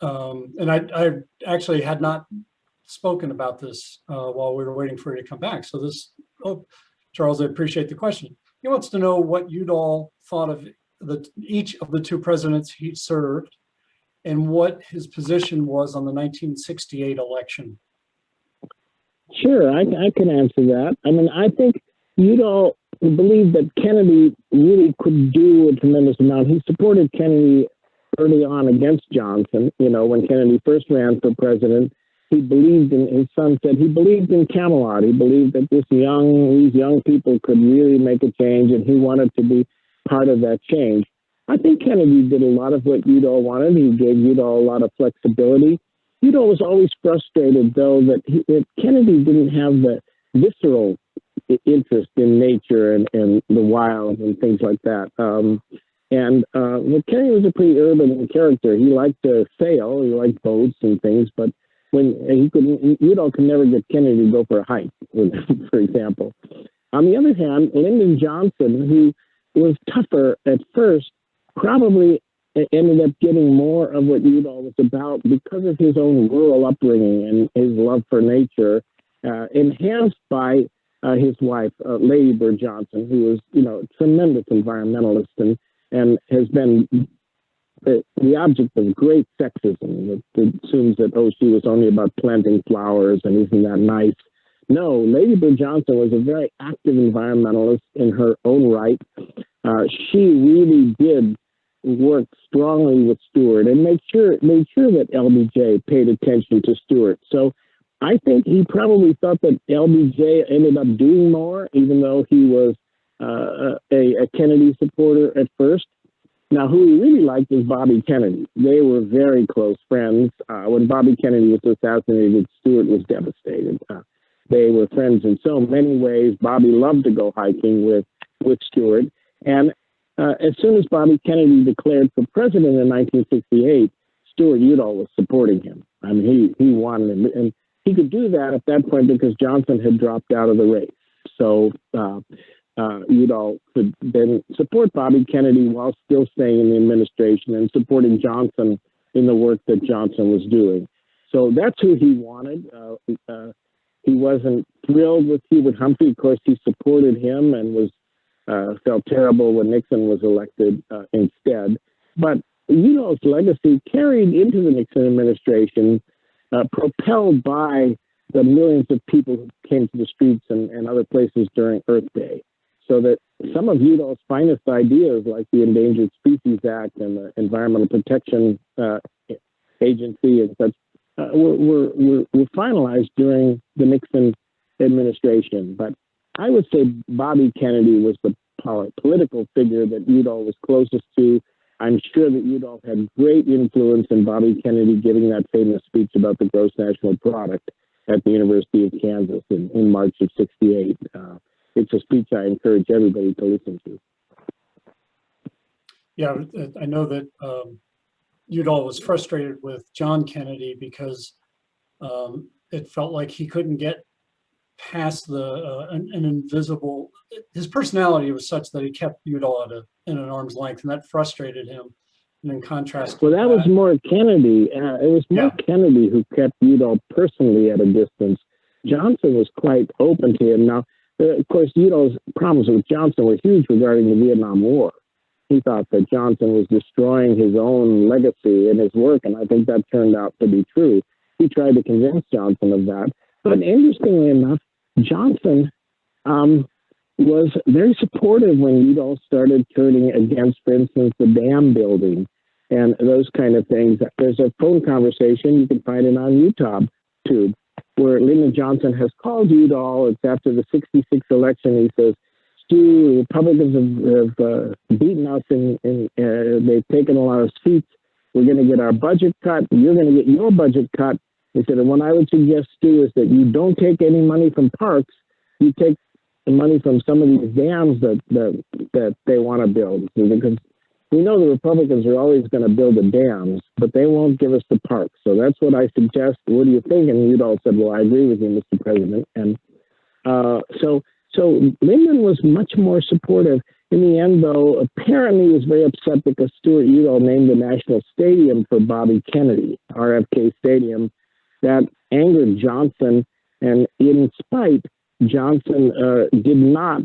and I actually had not spoken about this while we were waiting for you to come back. So Charles, I appreciate the question. He wants to know what Udall thought of each of the two presidents he served and what his position was on the 1968 election. Sure, I can answer that. I mean, I think Udall believed that Kennedy really could do a tremendous amount. He supported Kennedy early on against Johnson. When Kennedy first ran for president, he believed in, his son said, he believed in Camelot. He believed that these young people could really make a change, and he wanted to be part of that change. I think Kennedy did a lot of what Udall wanted. He gave Udall a lot of flexibility. Udall was always frustrated, though, that Kennedy didn't have the visceral interest in nature and the wild and things like that. Kennedy was a pretty urban character. He liked to sail. He liked boats and things, but Udall could never get Kennedy to go for a hike, for example. On the other hand, Lyndon Johnson, who was tougher at first, probably ended up getting more of what Udall was about because of his own rural upbringing and his love for nature, enhanced by his wife, Lady Bird Johnson, who was, a tremendous environmentalist and has been the object of great sexism that assumes that, she was only about planting flowers and isn't that nice. No, Lady Bird Johnson was a very active environmentalist in her own right. She really did work strongly with Stewart and made sure that LBJ paid attention to Stewart. So I think he probably thought that LBJ ended up doing more, even though he was a Kennedy supporter at first. Now, who he really liked was Bobby Kennedy. They were very close friends. When Bobby Kennedy was assassinated, Stewart was devastated. They were friends in so many ways. Bobby loved to go hiking with Stewart. And as soon as Bobby Kennedy declared for president in 1968, Stewart Udall was supporting him. I mean, he wanted him. And he could do that at that point because Johnson had dropped out of the race. So Udall could then support Bobby Kennedy while still staying in the administration and supporting Johnson in the work that Johnson was doing. So that's who he wanted. He wasn't thrilled with Hubert Humphrey. Of course, he supported him and was felt terrible when Nixon was elected instead. But Udall's legacy carried into the Nixon administration, propelled by the millions of people who came to the streets and other places during Earth Day. So that some of Udall's finest ideas, like the Endangered Species Act and the Environmental Protection Agency and such, were finalized during the Nixon administration. But I would say Bobby Kennedy was the political figure that Udall was closest to. I'm sure that Udall had great influence in Bobby Kennedy giving that famous speech about the gross national product at the University of Kansas in March of '68. It's a speech I encourage everybody to listen to. Yeah, I know that Udall was frustrated with John Kennedy because it felt like he couldn't get past an invisible. His personality was such that he kept Udall in an arm's length, and that frustrated him. And in contrast, well, that was more Kennedy. It was more Kennedy who kept Udall personally at a distance. Johnson was quite open to him. Now, of course, Udall's problems with Johnson were huge regarding the Vietnam War. He thought that Johnson was destroying his own legacy and his work, and I think that turned out to be true. He tried to convince Johnson of that. But interestingly enough, Johnson was very supportive when Udall started turning against, for instance, the dam building and those kind of things. There's a phone conversation, you can find it on YouTube, where Lyndon Johnson has called Udall. It's after the '66 election. He says, Stu, the Republicans have beaten us they've taken a lot of seats. We're going to get our budget cut. You're going to get your budget cut. He said, and what I would suggest, Stu, is that you don't take any money from parks. You take the money from some of these dams that they want to build. Because we know the Republicans are always going to build the dams, but they won't give us the parks. So that's what I suggest. What do you think? And Udall said, well, I agree with you, Mr. President. And so Lyndon was much more supportive. In the end, though, apparently he was very upset because Stewart Udall named the National Stadium for Bobby Kennedy, RFK Stadium. That angered Johnson, and in spite, Johnson did not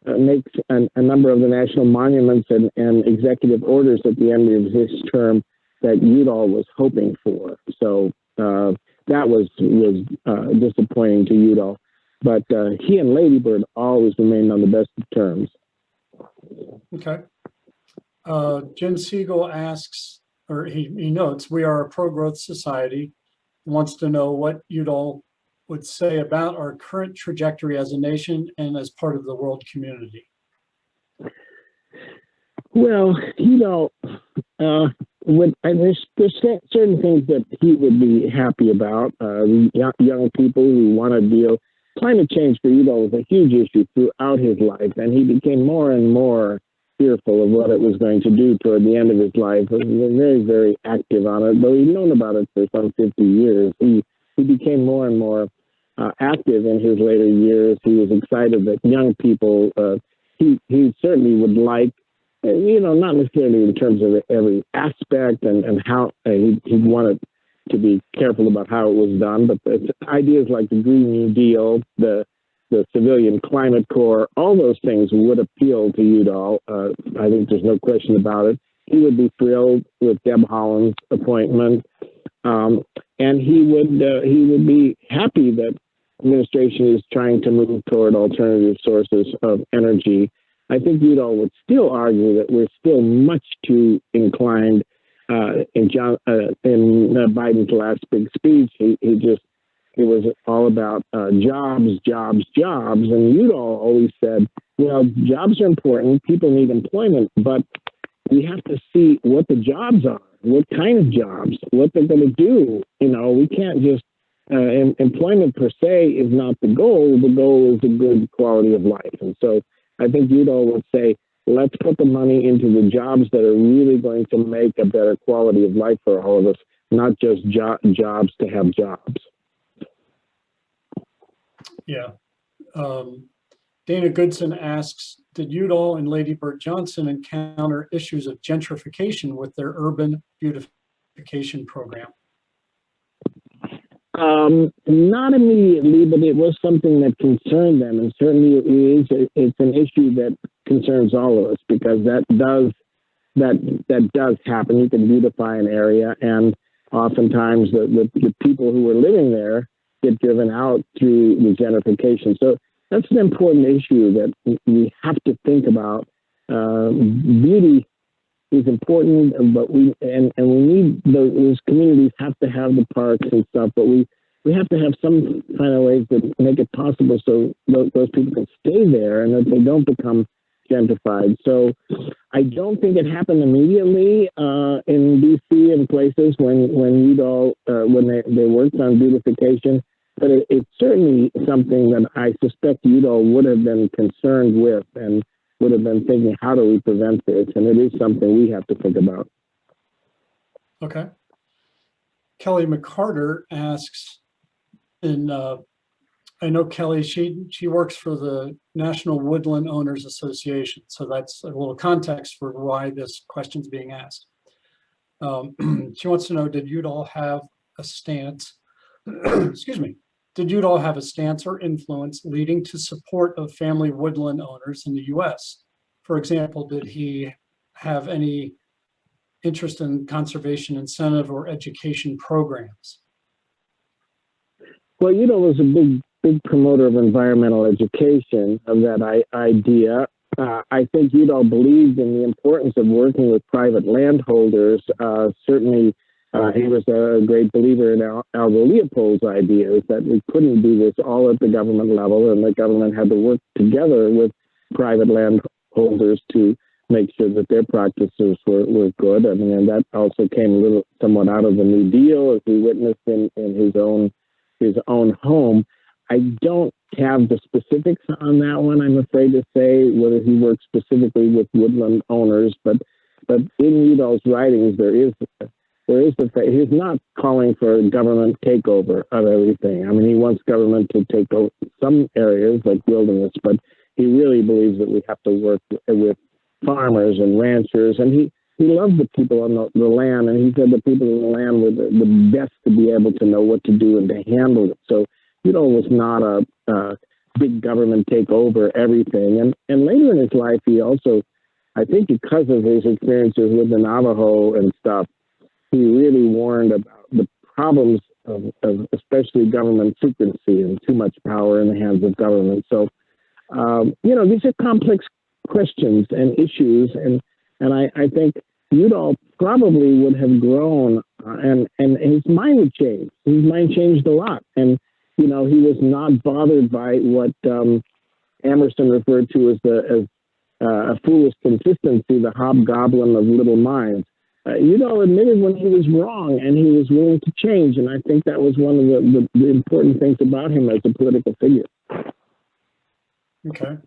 make a number of the national monuments and executive orders at the end of his term that Udall was hoping for. So that was disappointing to Udall. But he and Lady Bird always remained on the best of terms. Okay. Jen Siegel asks, or he notes, we are a pro-growth society, wants to know what Udall would say about our current trajectory as a nation and as part of the world community. Well, Udall, there's certain things that he would be happy about. Young people who want to deal. Climate change for Udall was a huge issue throughout his life, and he became more and more fearful of what it was going to do toward the end of his life. He was very, very active on it, though he'd known about it for some 50 years. He became more and more active in his later years. He was excited that young people, he certainly would like, not necessarily in terms of every aspect and how he wanted to be careful about how it was done, but ideas like the Green New Deal, the Civilian Climate Corps, all those things would appeal to Udall. I think there's no question about it. He would be thrilled with Deb Haaland's appointment, and he would be happy that administration is trying to move toward alternative sources of energy. I think Udall would still argue that we're still much too inclined. In Biden's last big speech, it was all about jobs, and Udall always said, well, jobs are important, people need employment, but we have to see what the jobs are, what kind of jobs, what they're going to do. You know, we can't just, employment per se is not the goal. The goal is a good quality of life. And so I think Udall would say, let's put the money into the jobs that are really going to make a better quality of life for all of us, not just jobs to have jobs. Yeah. Dana Goodson asks, did Udall and Lady Bird Johnson encounter issues of gentrification with their urban beautification program? Not immediately, but it was something that concerned them, and certainly it's an issue that concerns all of us, because that does happen. You can beautify an area, and oftentimes the people who are living there get driven out through the gentrification. So that's an important issue that we have to think about. Beauty is important, but we need those communities have to have the parks and stuff, but we have to have some kind of ways that make it possible so those people can stay there and that they don't become gentrified. So I don't think it happened immediately in DC and places when Udall when they worked on beautification, but it's certainly something that I suspect Udall would have been concerned with and would have been thinking, how do we prevent this? And it is something we have to think about. Okay. Kelly McCarter asks, I know Kelly, she works for the National Woodland Owners Association. So that's a little context for why this question's being asked. She wants to know, did Udall have a stance, excuse me, did Udall have a stance or influence leading to support of family woodland owners in the US? For example, did he have any interest in conservation incentive or education programs? Well, Udall was a big promoter of environmental education, of that idea. I think Udall believed in the importance of working with private landholders. Certainly, he was a great believer in Aldo Leopold's ideas that we couldn't do this all at the government level, and the government had to work together with private landholders to make sure that their practices were good. I mean, and that also came somewhat out of the New Deal, as we witnessed in his own home. I don't have the specifics on that one, I'm afraid to say, whether he worked specifically with woodland owners, but in Udall's writings, there is the fact he's not calling for a government takeover of everything. I mean, he wants government to take over some areas like wilderness, but he really believes that we have to work with farmers and ranchers, and he loved the people on the land, and he said the people on the land were the best to be able to know what to do and to handle it. So Udall was not a big government take over everything. And later in his life, he also, I think because of his experiences with the Navajo and stuff, he really warned about the problems of especially government secrecy and too much power in the hands of government. So, these are complex questions and issues, and I think Udall probably would have grown, and his mind would change. His mind changed a lot, and he was not bothered by what Emerson referred to as a foolish consistency, the hobgoblin of little minds. Udall admitted when he was wrong, and he was willing to change, and I think that was one of the important things about him as a political figure. Okay.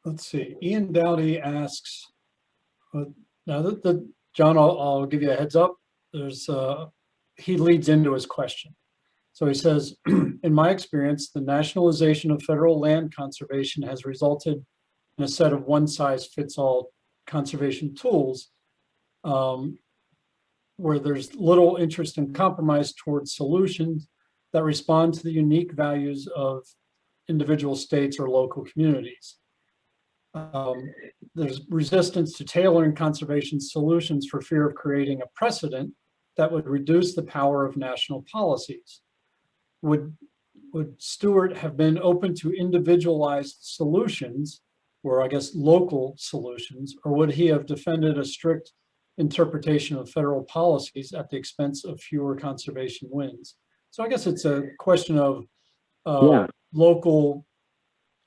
Let's see. Ian Dowdy asks, now John, I'll give you a heads up. He leads into his question. So he says, in my experience, the nationalization of federal land conservation has resulted in a set of one-size-fits-all conservation tools where there's little interest in compromise towards solutions that respond to the unique values of individual states or local communities. There's resistance to tailoring conservation solutions for fear of creating a precedent that would reduce the power of national policies. Would Stewart have been open to individualized solutions, or I guess local solutions, or would he have defended a strict interpretation of federal policies at the expense of fewer conservation wins? So I guess it's a question of local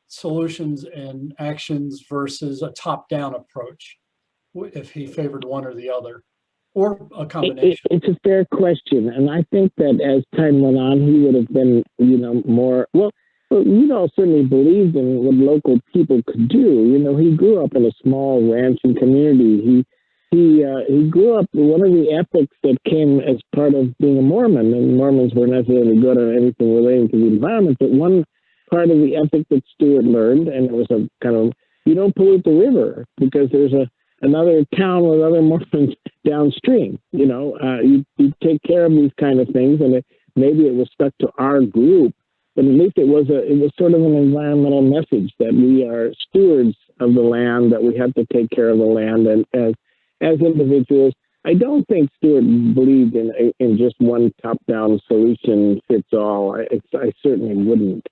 solutions and actions versus a top-down approach, if he favored one or the other, or a combination? It's a fair question, and I think that as time went on, he would have been, more well. Udall certainly believed in what local people could do. He grew up in a small ranching community. He grew up. One of the ethics that came as part of being a Mormon, and Mormons weren't necessarily good at anything relating to the environment, but one part of the ethic that Stewart learned, and it was a kind of, you don't pollute the river because there's another town with other Mormons downstream. You take care of these kind of things, and maybe it was stuck to our group, but at least it was sort of an environmental message that we are stewards of the land, that we have to take care of the land, and as individuals. I don't think Stewart believed in just one top-down solution fits all. I certainly wouldn't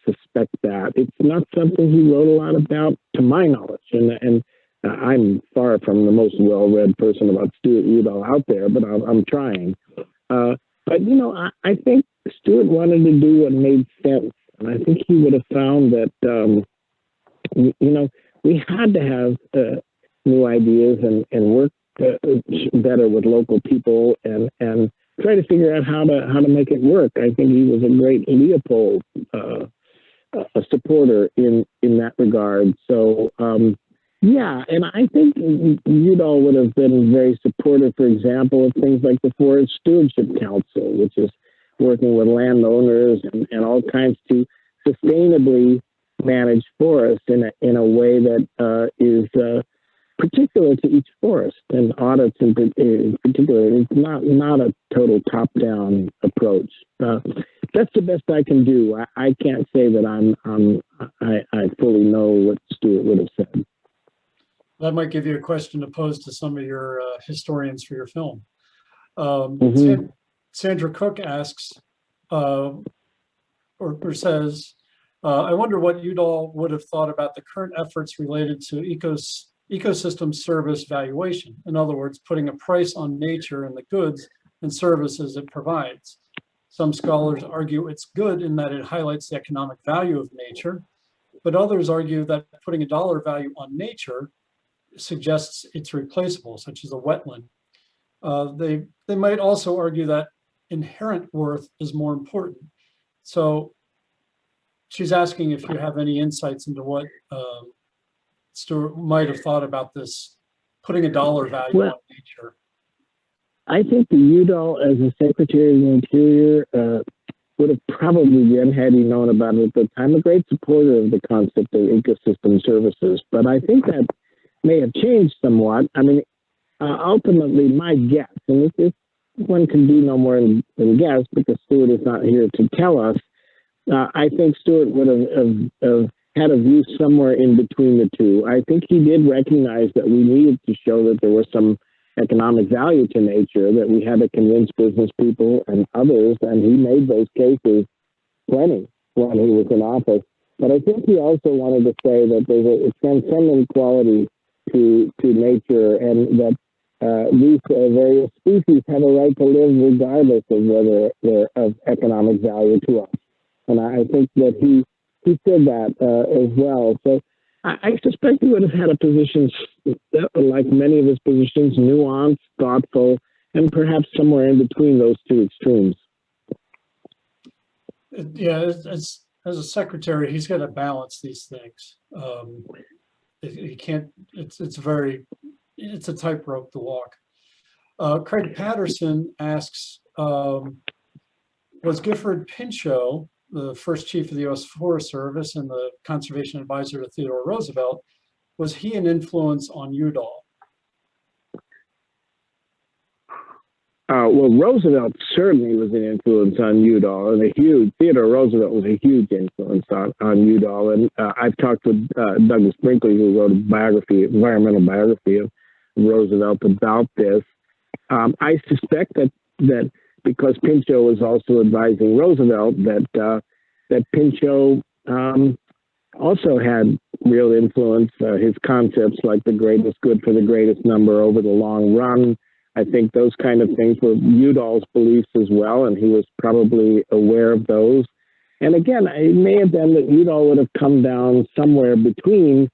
suspect that. It's not something he wrote a lot about, to my knowledge, and I'm far from the most well-read person about Stewart Udall out there, but I'm trying. But I think Stewart wanted to do what made sense, and I think he would have found that we had to have new ideas and work better with local people and try to figure out how to make it work. I think he was a great Leopold a supporter in that regard. So yeah, and I think Udall would have been very supportive, for example, of things like the Forest Stewardship Council, which is working with landowners and all kinds to sustainably manage forests in a way that is particular to each forest, and audits in particular. It's not a total top-down approach. That's the best I can do. I can't say that I fully know what Stewart would have said. That might give you a question to pose to some of your historians for your film. Sandra Cook asks, or says, I wonder what Udall would have thought about the current efforts related to ecosystem service valuation. In other words, putting a price on nature and the goods and services it provides. Some scholars argue it's good in that it highlights the economic value of nature, but others argue that putting a dollar value on nature suggests it's replaceable, such as a wetland. They might also argue that inherent worth is more important. So she's asking if you have any insights into what Stewart might have thought about this, putting a dollar value on nature. I think the Udall, as a Secretary of the Interior, would have probably been, had he known about it at the time, a great supporter of the concept of ecosystem services. But I think that may have changed somewhat. I mean, ultimately, my guess, and this one can do no more than guess because Stewart is not here to tell us, I think Stewart would have had a view somewhere in between the two. I think he did recognize that we needed to show that there was some economic value to nature, that we had to convince business people and others, and he made those cases plenty when he was in office. But I think he also wanted to say that there's some inequality to nature, and that these various species have a right to live regardless of whether they're of economic value to us. And I think that he said that as well. So I suspect he would have had a position, like many of his positions, nuanced, thoughtful, and perhaps somewhere in between those two extremes. Yeah, as a secretary, he's got to balance these things. He can't. It's a tightrope to walk. Craig Patterson asks, was Gifford Pinchot, the first chief of the U.S. Forest Service and the conservation advisor to Theodore Roosevelt, was he an influence on Udall? Well, Roosevelt certainly was an influence on Udall, and Theodore Roosevelt was a huge influence on Udall. And I've talked with Douglas Brinkley, who wrote a environmental biography of Roosevelt about this. I suspect that because Pinchot was also advising Roosevelt, that Pinchot also had real influence. His concepts like the greatest good for the greatest number over the long run, I think those kind of things were Udall's beliefs as well, and he was probably aware of those. And again, it may have been that Udall would have come down somewhere between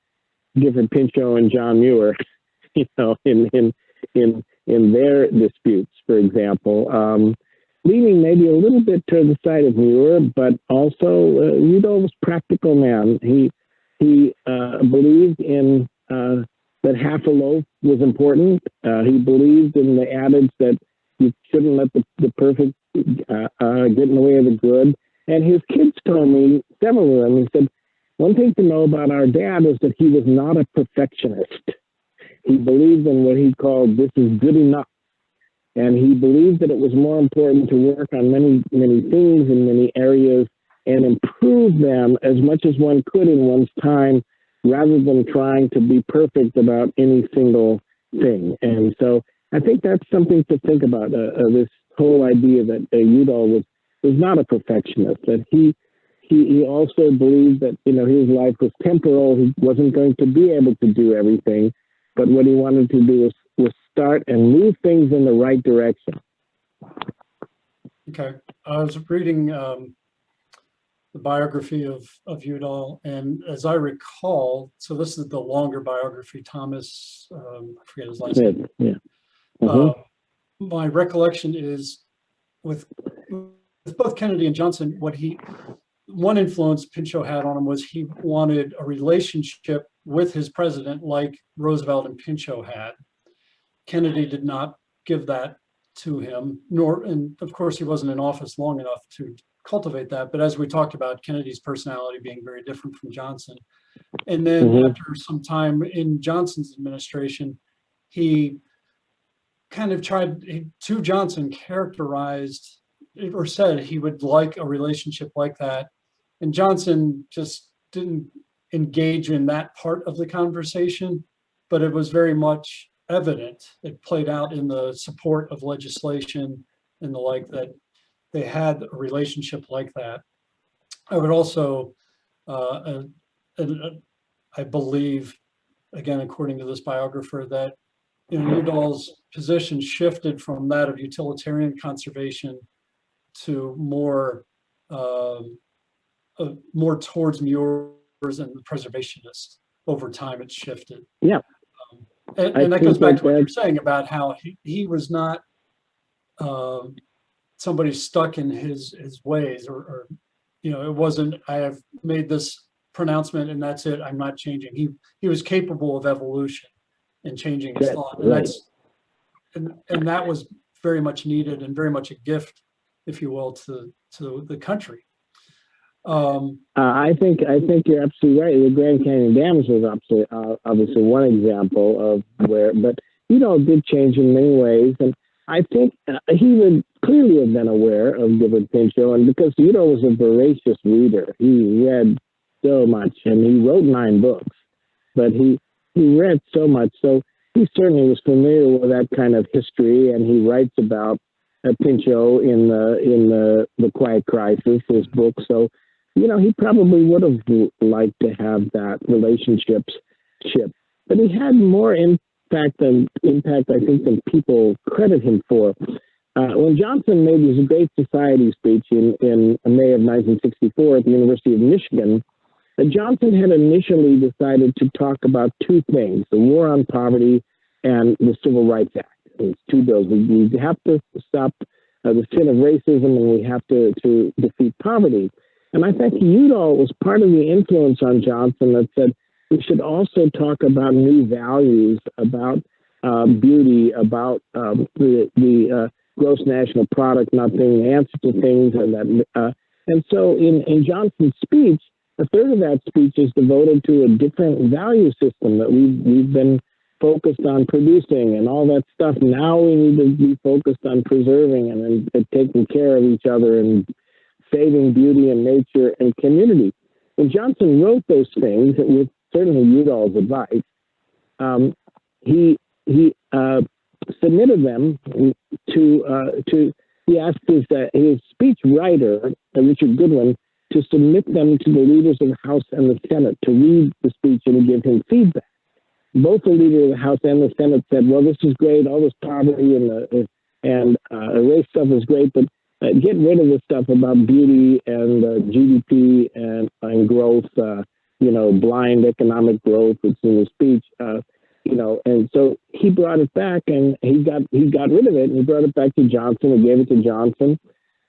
Gifford Pinchot and John Muir, you know, in their disputes, for example, leaning maybe a little bit to the side of Muir, but also Udall was a practical man. He believed in that half a loaf was important. He believed in the adage that you shouldn't let the perfect get in the way of the good. And his kids told me, several of them, he said, one thing to know about our dad is that he was not a perfectionist. He believed in what he called, this is good enough. And he believed that it was more important to work on many, many things in many areas and improve them as much as one could in one's time, rather than trying to be perfect about any single thing. And so I think that's something to think about, this whole idea that Udall was not a perfectionist, that he also believed that, you know, his life was temporal. He wasn't going to be able to do everything, but what he wanted to do was start and move things in the right direction. Okay. I was reading the biography of Udall, and as I recall, so this is the longer biography, Thomas, I forget his last name. Yeah. Mm-hmm. My recollection is with both Kennedy and Johnson, one influence Pinchot had on him was he wanted a relationship with his president like Roosevelt and Pinchot had. Kennedy did not give that to him, and of course he wasn't in office long enough to cultivate that. But as we talked about, Kennedy's personality being very different from Johnson. And then after some time in Johnson's administration, he kind of to Johnson characterized or said he would like a relationship like that. And Johnson just didn't engage in that part of the conversation, but it was very much evident. It played out in the support of legislation and the like, that they had a relationship like that. I would also, I believe, again, according to this biographer, that Udall's position shifted from that of utilitarian conservation to more towards Muir's and the preservationists. Over time, it shifted. Yeah. And that goes back to what you're saying about how he was not somebody stuck in his ways, or it wasn't, I have made this pronouncement and that's it, I'm not changing. He was capable of evolution and changing his thought. And that's and that was very much needed and very much a gift, if you will, to the country. I think you're absolutely right. The Grand Canyon Dams was obviously one example of where, but Udall did change in many ways, and I think he would clearly have been aware of Gifford Pinchot, and because Udall was a voracious reader, he read so much, and he wrote 9 books, but he read so much, so he certainly was familiar with that kind of history, and he writes about Pinchot in the Quiet Crisis, his book. So, he probably would have liked to have that relationship, but he had more impact, I think, than people credit him for. When Johnson made his Great Society speech in May of 1964 at the University of Michigan, Johnson had initially decided to talk about 2 things: the war on poverty and the Civil Rights Act. It's 2 bills. We have to stop the sin of racism, and we have to defeat poverty. And I think Udall was part of the influence on Johnson that said we should also talk about new values, about beauty, about the gross national product not being the answer to things, and so in Johnson's speech, a third of that speech is devoted to a different value system that we've been focused on producing and all that stuff. Now we need to be focused on preserving and taking care of each other and saving beauty and nature and community. When Johnson wrote those things, with certainly Udall's advice, he submitted them to he asked his speech writer, Richard Goodwin, to submit them to the leaders of the House and the Senate to read the speech and to give him feedback. Both the leader of the House and the Senate said, well, this is great, all this poverty and race stuff is great, but get rid of the stuff about beauty and GDP and growth, blind economic growth, it's in his speech, and so he brought it back and he got rid of it and he brought it back to Johnson and gave it to Johnson.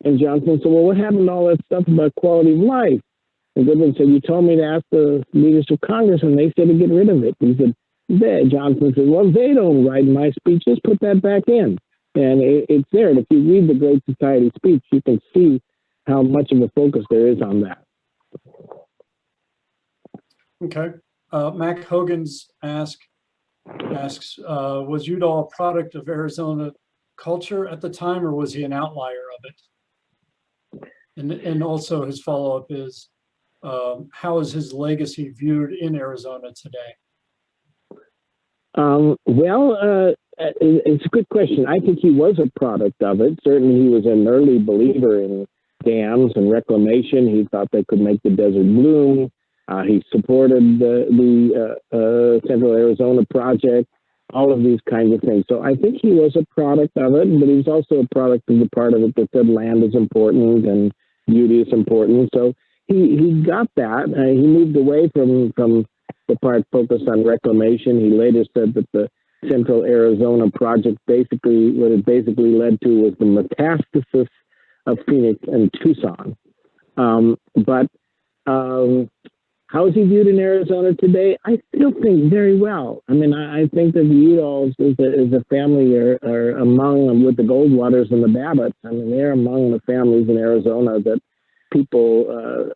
And Johnson said, well, what happened to all that stuff about quality of life? And Goodman said, you told me to ask the leaders of Congress and they said to get rid of it. He said, Johnson said, well, they don't write my speech, just put that back in. And it's there. And if you read the Great Society speech, you can see how much of a focus there is on that. Okay. Mac Hogan's asks, was Udall a product of Arizona culture at the time, or was he an outlier of it? And also his follow-up is, how is his legacy viewed in Arizona today? It's a good question. I think he was a product of it. Certainly he was an early believer in dams and reclamation. He thought they could make the desert bloom. He supported the Central Arizona Project, all of these kinds of things. So I think he was a product of it, but he was also a product of the part of it that said land is important and beauty is important. So he got that. He moved away from the part focused on reclamation. He later said that the Central Arizona Project what it basically led to was the metastasis of Phoenix and Tucson. How is he viewed in Arizona today? I still think very well. I mean, I think that the Udalls as a family are among, with the Goldwaters and the Babbitts, I mean, they're among the families in Arizona that people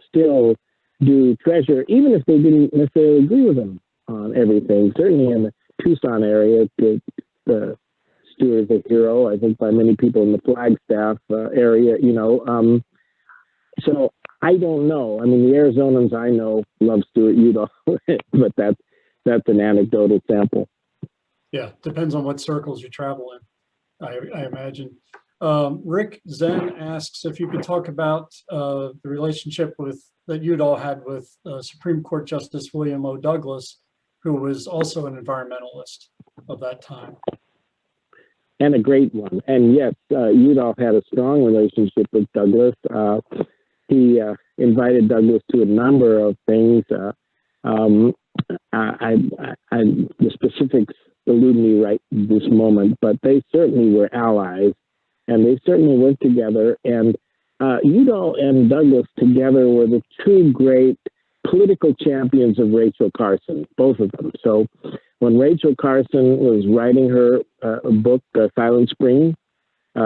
still do treasure, even if they didn't necessarily agree with them on everything. Certainly in the Tucson area, the Stewart is a hero, I think, by many people in the Flagstaff area, So I don't know. I mean, the Arizonans I know love Stewart Udall, but that's an anecdotal sample. Yeah, depends on what circles you travel in, I imagine. Rick Zen asks if you could talk about the relationship that Udall had with Supreme Court Justice William O. Douglas, who was also an environmentalist of that time. And a great one. And yes, Udall had a strong relationship with Douglas. He invited Douglas to a number of things. The specifics elude me right this moment, but they certainly were allies, and they certainly worked together. And Udall and Douglas together were the two great political champions of Rachel Carson, both of them. So when Rachel Carson was writing her book, Silent Spring, she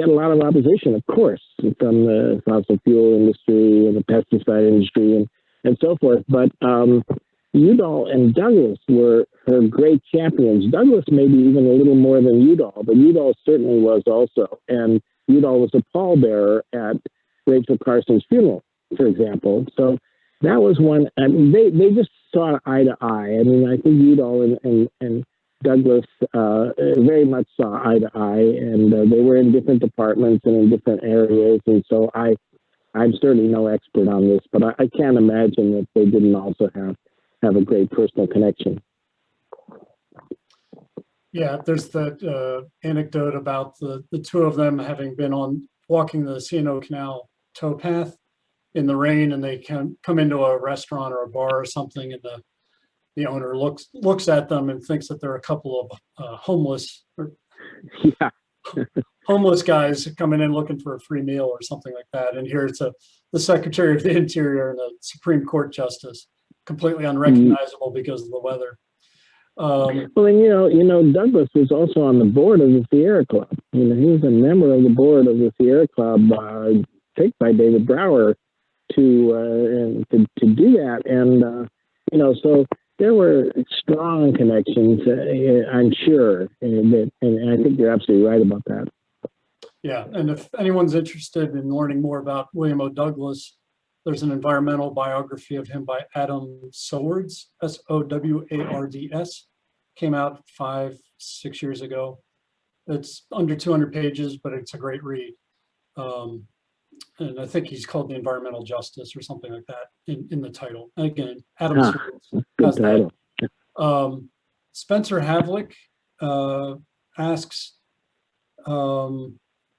had a lot of opposition, of course, from the fossil fuel industry and the pesticide industry and so forth. But Udall and Douglas were her great champions. Douglas maybe even a little more than Udall, but Udall certainly was also. And Udall was a pallbearer at Rachel Carson's funeral, for example. So that was one. I mean, they just saw eye to eye. I mean, I think Udall and Douglas very much saw eye to eye, and they were in different departments and in different areas. And so I'm certainly no expert on this, but I can't imagine that they didn't also have a great personal connection. Yeah, there's that anecdote about the two of them having been walking the C&O Canal towpath in the rain, and they can come into a restaurant or a bar or something, and the owner looks at them and thinks that they're a couple of homeless guys coming in looking for a free meal or something like that. And here it's the Secretary of the Interior and the Supreme Court Justice, completely unrecognizable because of the weather. Well, and Douglas was also on the board of the Sierra Club. He was a member of the board of the Sierra Club, picked by David Brower to do that, and so there were strong connections, I'm sure, and I think you're absolutely right about that. Yeah, and if anyone's interested in learning more about William O. Douglas, there's an environmental biography of him by Adam Sowards, Sowards, came out 5-6 years ago. It's under 200 pages, but it's a great read. And I think he's called The Environmental Justice or something like that in the title. And again, Adam Sowards has that. Spencer Havlick asks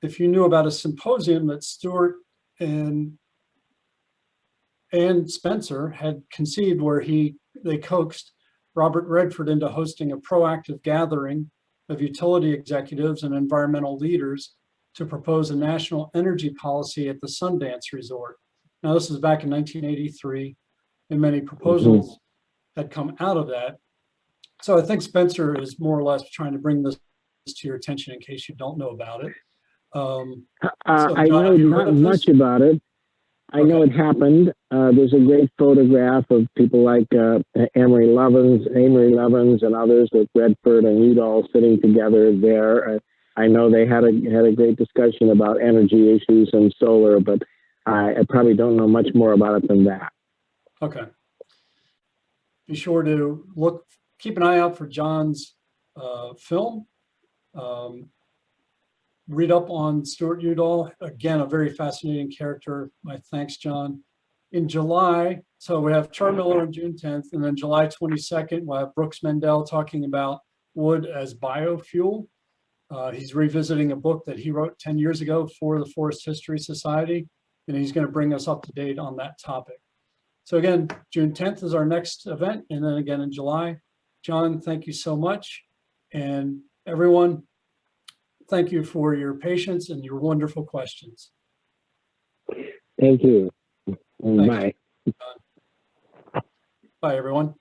if you knew about a symposium that Stewart and Spencer had conceived, where they coaxed Robert Redford into hosting a proactive gathering of utility executives and environmental leaders to propose a national energy policy at the Sundance Resort. Now, this is back in 1983, and many proposals had come out of that. So I think Spencer is more or less trying to bring this to your attention in case you don't know about it. I know not much about it. I know it happened. There's a great photograph of people like Amory Lovins and others with Redford and Udall sitting together there. I know they had a great discussion about energy issues and solar, but I probably don't know much more about it than that. Okay. Be sure to keep an eye out for John's film. Read up on Stewart Udall. Again, a very fascinating character. My thanks, John. In July, so we have Char Miller on June 10th, and then July 22nd, we'll have Brooks Mendel talking about wood as biofuel. He's revisiting a book that he wrote 10 years ago for the Forest History Society, and he's going to bring us up to date on that topic. So again, June 10th is our next event, and then again in July. John, thank you so much. And everyone, thank you for your patience and your wonderful questions. Thank you. Bye. Bye, everyone.